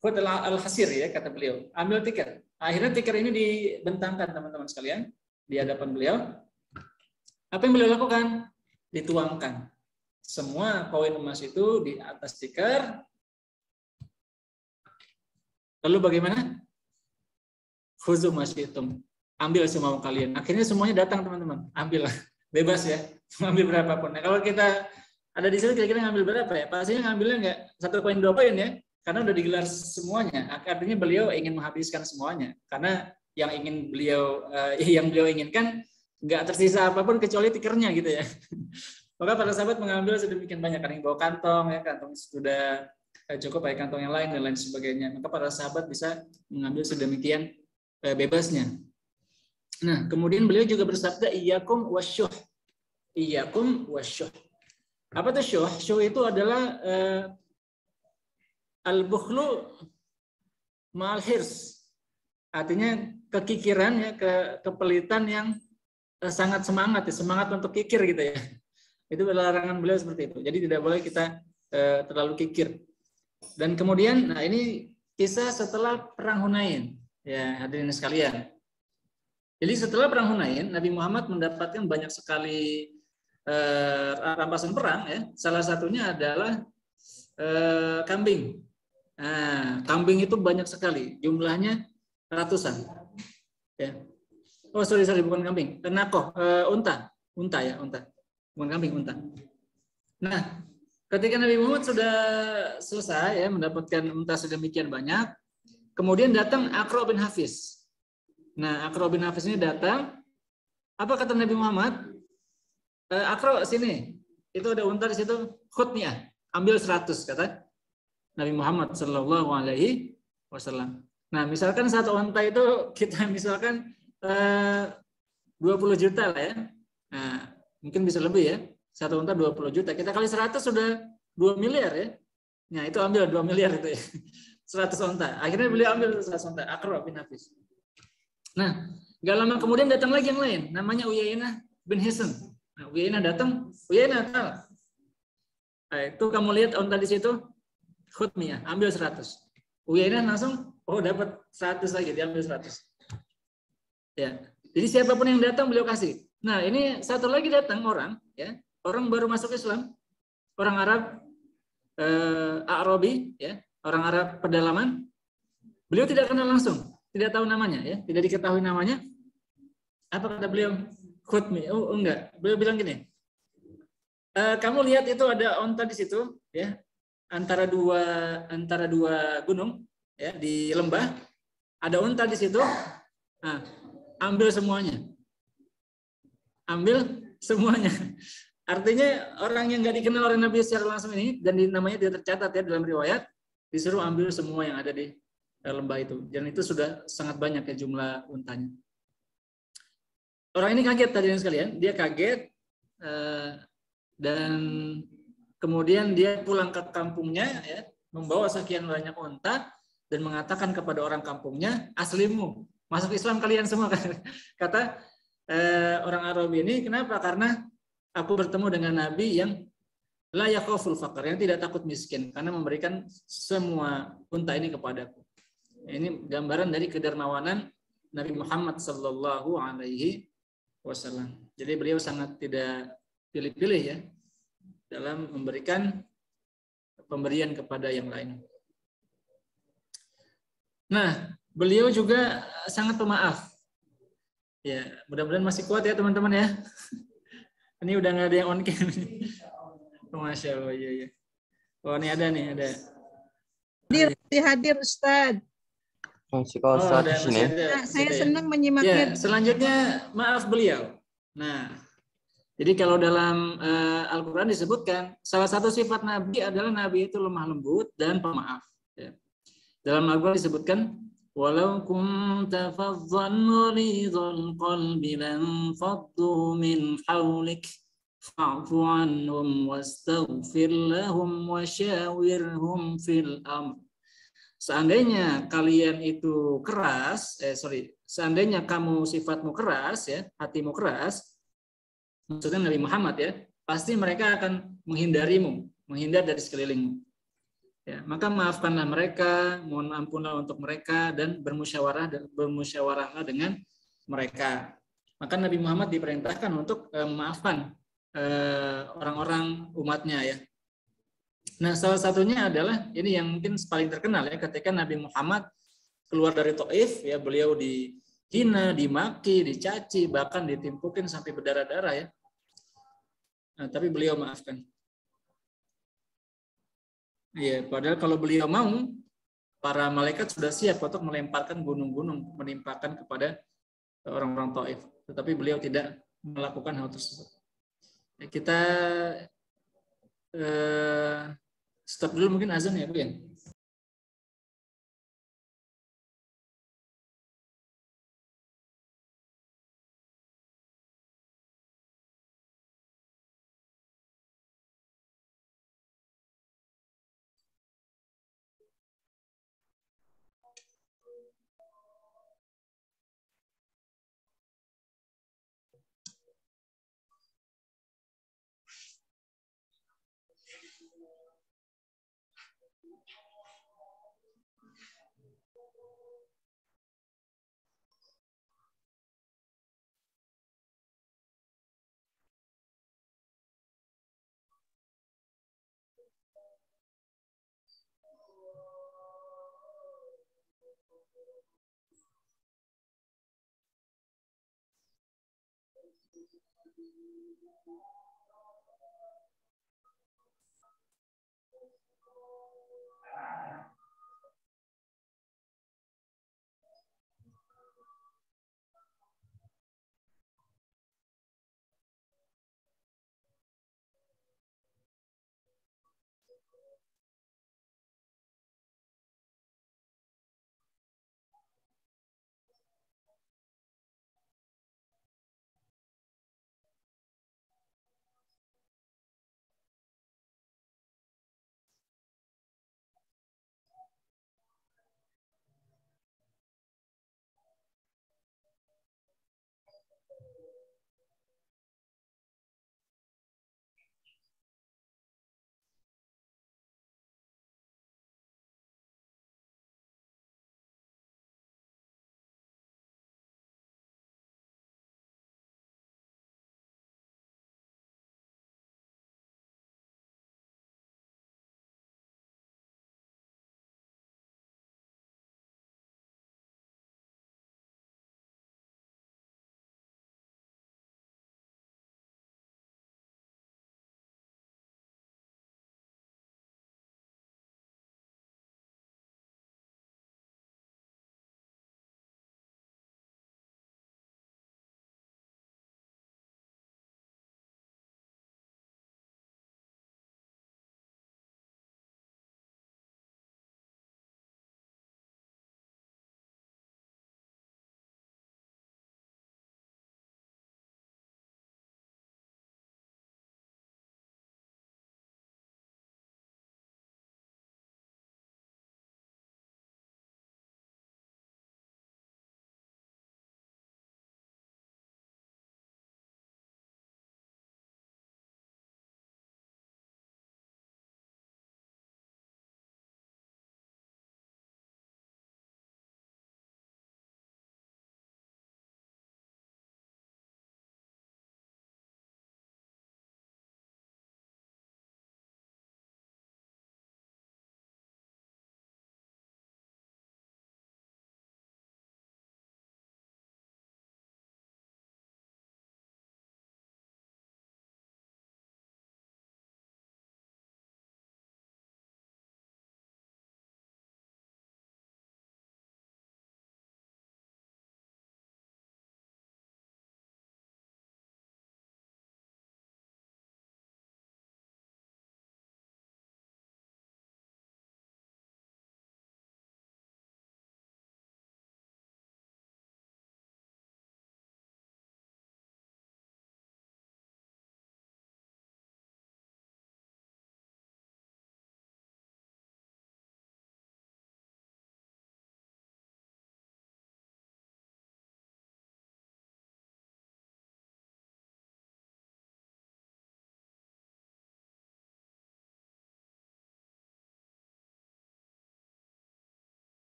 Khudh al-hasir ya, kata beliau. Ambil tikar. Akhirnya tikar ini dibentangkan teman-teman sekalian di hadapan beliau. Apa yang beliau lakukan? Dituangkan semua koin emas itu di atas tikar. Lalu bagaimana? Khuzu masyitum. Ambil semua kalian. Akhirnya semuanya datang teman-teman. Ambil, bebas ya. Ambil berapapun. Nah, kalau kita ada di sini kira-kira ngambil berapa ya? Pastinya ngambilnya nggak 1 poin 2 poin ya. Karena udah digelar semuanya. Artinya beliau ingin menghabiskan semuanya. Karena yang beliau inginkan nggak tersisa apapun kecuali tikernya gitu ya. Maka para sahabat mengambil sedemikian banyak. Ada yang bawa kantong ya, kantong sudah cukup, pakai kantong yang lain dan lain sebagainya. Maka para sahabat bisa mengambil sedemikian bebasnya. Nah, kemudian beliau juga bersabda, iyyakum wasyuh. Iyyakum wasyuh. Apa itu syuh? Syuh itu adalah al-bukhlu ma'al hirs. Artinya kekikiran ya, kepelitan yang sangat semangat untuk kikir gitu ya. Itu larangan beliau seperti itu. Jadi tidak boleh kita terlalu kikir. Dan kemudian, nah ini kisah setelah perang Hunain, ya hadirin sekalian. Jadi setelah perang Hunain, Nabi Muhammad mendapatkan banyak sekali rampasan perang, ya. Salah satunya adalah kambing. Nah, kambing itu banyak sekali, jumlahnya ratusan. Ya. Oh sorry bukan kambing, nakoh, unta ya, unta, bukan kambing, unta. Nah, ketika Nabi Muhammad sudah selesai ya mendapatkan unta sedemikian banyak, kemudian datang Aqra bin Hafiz. Nah, Aqra bin Hafiz ini datang. Apa kata Nabi Muhammad? Aqra sini, itu ada unta di situ, khutnya, ambil 100 kata Nabi Muhammad Sallallahu Alaihi Wasallam. Nah, misalkan satu unta itu kita misalkan 20 juta lah ya. Nah, mungkin bisa lebih ya. Satu unta 20 juta. Kita kali 100 sudah 2 miliar ya. Nah, itu ambil 2 miliar itu ya. 100 unta. Akhirnya beliau ambil 100 unta. Aqra bin Hafiz. Nah, gak lama kemudian datang lagi yang lain. Namanya Uyainah bin Hisn. Nah, Uyainah datang. Uyainah tahu. Nah, itu kamu lihat unta di situ. Khutmiyah. Ambil 100. Uyainah langsung, oh dapat 100 lagi. Diambil 100. Ya. Jadi siapapun yang datang beliau kasih. Nah, ini satu lagi datang orang. Ya. Orang baru masuk Islam. Orang Arab. A'rabi. Ya. Orang Arab pedalaman. Beliau tidak kenal langsung. Tidak tahu namanya, ya, tidak diketahui namanya. Apa kata beliau? Khutmi. Oh enggak. Beliau bilang gini. Kamu lihat itu ada onta di situ, ya, antara dua gunung, ya, di lembah. Ada onta di situ. Nah, ambil semuanya. Ambil semuanya. Artinya orang yang nggak dikenal oleh Nabi secara langsung ini dan namanya tidak tercatat ya dalam riwayat, disuruh ambil semua yang ada di lembah itu. Dan itu sudah sangat banyak ya jumlah untanya. Orang ini kaget tadi sekalian, dia kaget dan kemudian dia pulang ke kampungnya ya, membawa sekian banyak unta dan mengatakan kepada orang kampungnya, aslimu, masuk Islam kalian semua. Kata orang Arab ini, kenapa? Karena aku bertemu dengan Nabi yang la yakhaful faqr, yang tidak takut miskin karena memberikan semua unta ini kepadaku. Ini gambaran dari kedermawanan Nabi Muhammad sallallahu alaihi wasallam. Jadi beliau sangat tidak pilih-pilih ya dalam memberikan pemberian kepada yang lain. Nah, beliau juga sangat pemaaf. Ya, mudah-mudahan masih kuat ya teman-teman ya. Ini udah nggak ada yang on cam. Masya Allah, iya. Oh, ini ada nih, ada. Hadir Ustaz. Masih Oh, Ustaz ada, di sini. Nah, saya senang menyimaknya. Ya, selanjutnya maaf beliau. Nah, jadi kalau dalam Al-Quran disebutkan salah satu sifat Nabi adalah Nabi itu lemah lembut dan pemaaf. Ya. Dalam Al-Quran disebutkan walau kunta faddan ghalidhal qalbi lan faddu min hawlik fa'fu anhum wastaghfir lahum wasyawirhum fil amr. Seandainya kalian itu keras, seandainya kamu sifatmu keras ya, hatimu keras, maksudnya Nabi Muhammad ya, pasti mereka akan menghindarimu, menghindar dari sekelilingmu. Ya, maka maafkanlah mereka, mohon ampunlah untuk mereka dan bermusyawarahlah dengan mereka. Maka Nabi Muhammad diperintahkan untuk memaafkan orang-orang umatnya ya. Nah, salah satunya adalah ini yang mungkin paling terkenal ya, ketika Nabi Muhammad keluar dari Taif ya, beliau dihina, dimaki, dicaci, bahkan ditimpukin sampai berdarah-darah ya. Nah, tapi beliau maafkan. Iya, padahal kalau beliau mau, para malaikat sudah siap untuk melemparkan gunung-gunung, menimpakan kepada orang-orang Taif. Tetapi beliau tidak melakukan hal tersebut. Ya, kita stop dulu mungkin azan ya Bu ya.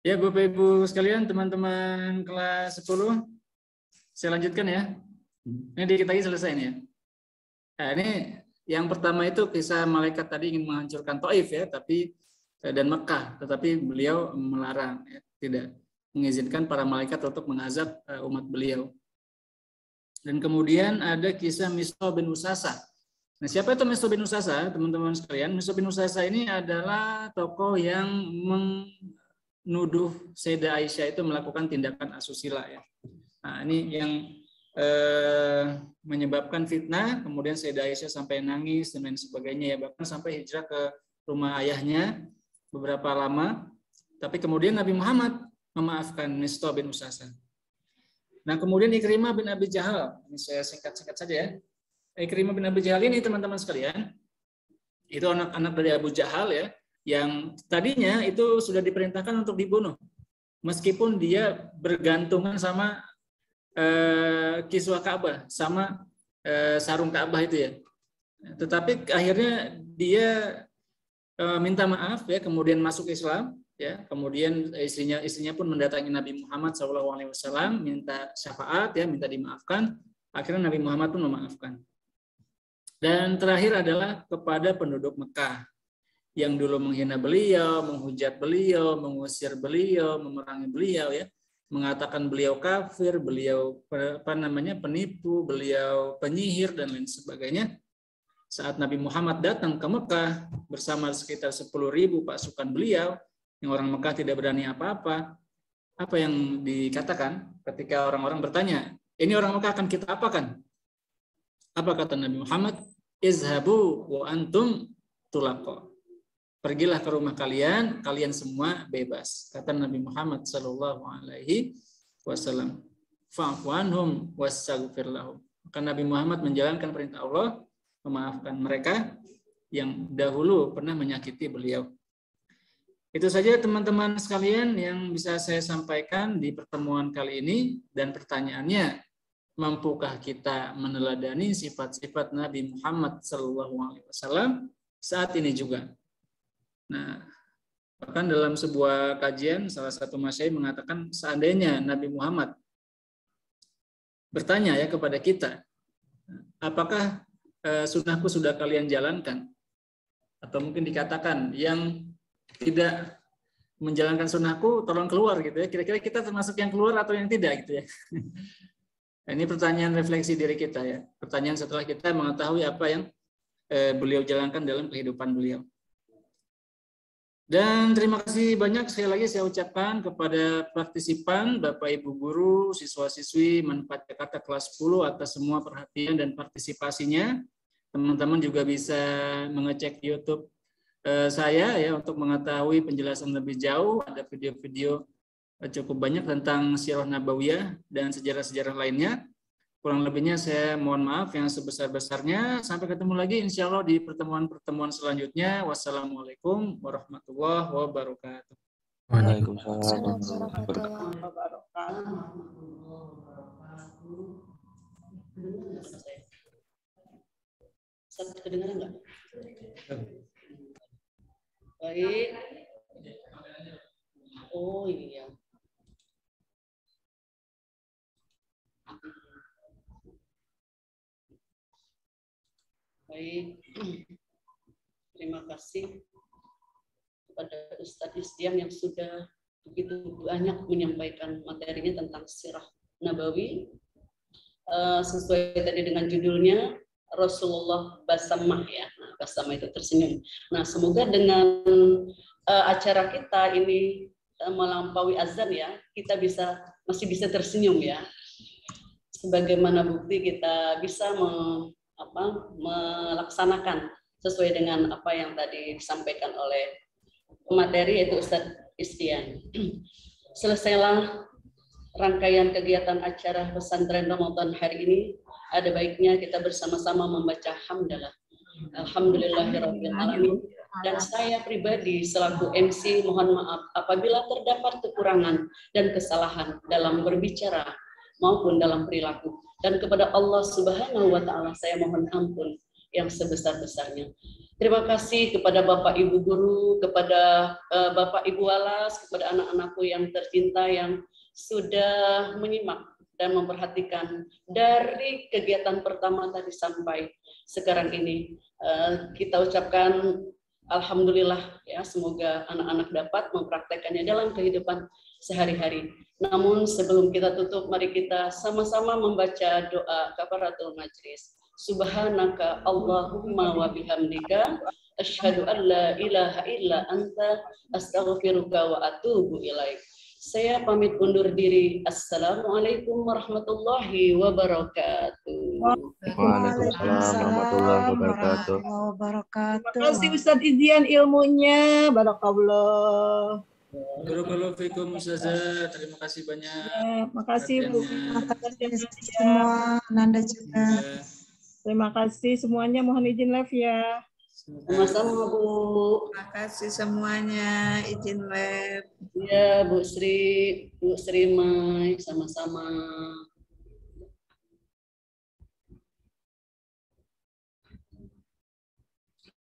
Ya, Bapak Ibu sekalian, teman-teman kelas 10, saya lanjutkan ya. Ini dikit lagi selesai nih ya. Nah, ini yang pertama itu kisah malaikat tadi ingin menghancurkan Taif ya, dan Mekah, tetapi beliau melarang, ya, tidak mengizinkan para malaikat untuk mengazab umat beliau. Dan kemudian ada kisah Mistah bin Usasa. Nah, siapa itu Mistah bin Usasa, teman-teman sekalian? Mistah bin Usasa ini adalah tokoh yang menuduh Sayyidah Aisyah itu melakukan tindakan asusila ya. Nah, ini yang menyebabkan fitnah, kemudian Sayyidah Aisyah sampai nangis dan lain sebagainya ya, bahkan sampai hijrah ke rumah ayahnya beberapa lama. Tapi kemudian Nabi Muhammad memaafkan Mistah bin Usasa. Nah, kemudian Ikrimah bin Abi Jahal, ini saya singkat-singkat saja ya. Ikrimah bin Abi Jahal ini teman-teman sekalian, itu anak-anak dari Abu Jahal ya, yang tadinya itu sudah diperintahkan untuk dibunuh, meskipun dia bergantungan sama kiswah Ka'bah, sama sarung Ka'bah itu ya. Tetapi akhirnya dia minta maaf ya, kemudian masuk Islam ya, kemudian istrinya pun mendatangi Nabi Muhammad SAW, minta syafaat ya, minta dimaafkan. Akhirnya Nabi Muhammad pun memaafkan. Dan terakhir adalah kepada penduduk Mekah yang dulu menghina beliau, menghujat beliau, mengusir beliau, memerangi beliau ya, mengatakan beliau kafir, beliau penipu, beliau penyihir dan lain sebagainya. Saat Nabi Muhammad datang ke Mekah bersama sekitar 10.000 pasukan beliau, yang orang Mekah tidak berani apa-apa. Apa yang dikatakan ketika orang-orang bertanya, ini orang Mekah akan kita apakan? Apa kata Nabi Muhammad? Izhabu wa antum tulaqo. Pergilah ke rumah kalian, kalian semua bebas. Kata Nabi Muhammad SAW. Fa'fu anhum wastaghfir lahum. Maka Nabi Muhammad menjalankan perintah Allah, memaafkan mereka yang dahulu pernah menyakiti beliau. Itu saja teman-teman sekalian yang bisa saya sampaikan di pertemuan kali ini, dan pertanyaannya, mampukah kita meneladani sifat-sifat Nabi Muhammad SAW saat ini juga? Nah, bahkan dalam sebuah kajian salah satu masyayikh mengatakan seandainya Nabi Muhammad bertanya ya kepada kita, apakah sunnahku sudah kalian jalankan? Atau mungkin dikatakan yang tidak menjalankan sunnahku tolong keluar gitu ya. Kira-kira kita termasuk yang keluar atau yang tidak gitu ya. Ini pertanyaan refleksi diri kita ya. Pertanyaan setelah kita mengetahui apa yang beliau jalankan dalam kehidupan beliau. Dan terima kasih banyak sekali lagi saya ucapkan kepada partisipan, Bapak Ibu guru, siswa-siswi Manfaat Jakarta kelas 10 atas semua perhatian dan partisipasinya. Teman-teman juga bisa mengecek YouTube saya ya untuk mengetahui penjelasan lebih jauh. Ada video-video cukup banyak tentang Sirah Nabawiyah dan sejarah-sejarah lainnya. Kurang lebihnya saya mohon maaf yang sebesar-besarnya. Sampai ketemu lagi insya Allah di pertemuan-pertemuan selanjutnya. Wassalamualaikum warahmatullahi wabarakatuh. Waalaikumsalam warahmatullahi wabarakatuh. Kedengaran nggak? Baik. Oh iya. Baik. Terima kasih kepada Ustadz Istian yang sudah begitu banyak menyampaikan materinya tentang Sirah Nabawi. Sesuai tadi dengan judulnya, Rasulullah Basamah ya. Nah, Basamah itu tersenyum. Nah, semoga dengan acara kita ini melampaui azan ya, kita masih bisa tersenyum ya. Sebagaimana bukti kita bisa melaksanakan sesuai dengan apa yang tadi disampaikan oleh pemateri yaitu Ustadz Istian. Selesailah rangkaian kegiatan acara pesantren Ramadan hari ini. Ada baiknya kita bersama-sama membaca hamdalah. Alhamdulillahirabbil alamin. Dan saya pribadi selaku MC mohon maaf apabila terdapat kekurangan dan kesalahan dalam berbicara maupun dalam perilaku. Dan kepada Allah Subhanahu wa taala saya mohon ampun yang sebesar-besarnya. Terima kasih kepada Bapak Ibu guru, kepada Bapak Ibu Walas, kepada anak-anakku yang tercinta yang sudah menyimak dan memperhatikan dari kegiatan pertama tadi sampai sekarang ini. Kita ucapkan alhamdulillah ya, semoga anak-anak dapat mempraktekannya dalam kehidupan sehari-hari. Namun sebelum kita tutup, mari kita sama-sama membaca doa kafaratul majlis. Subhanaka Allahumma wa bihamdika asyhadu an la ilaha illa anta astaghfiruka wa atubu ilaik. Saya pamit undur diri. Assalamualaikum warahmatullahi wabarakatuh. Waalaikumsalam warahmatullahi wabarakatuh. Terima kasih Ustadz Izian ilmunya. Barakallah. Barakallahu fikum Ustazah. Terima kasih banyak. Terima kasih Bu. Terima kasih semua. Nanda juga. Terima kasih semuanya, mohon izin live ya. Sama-sama Bu. Terima kasih semuanya, izin live. Ya Bu Sri Mai, sama-sama.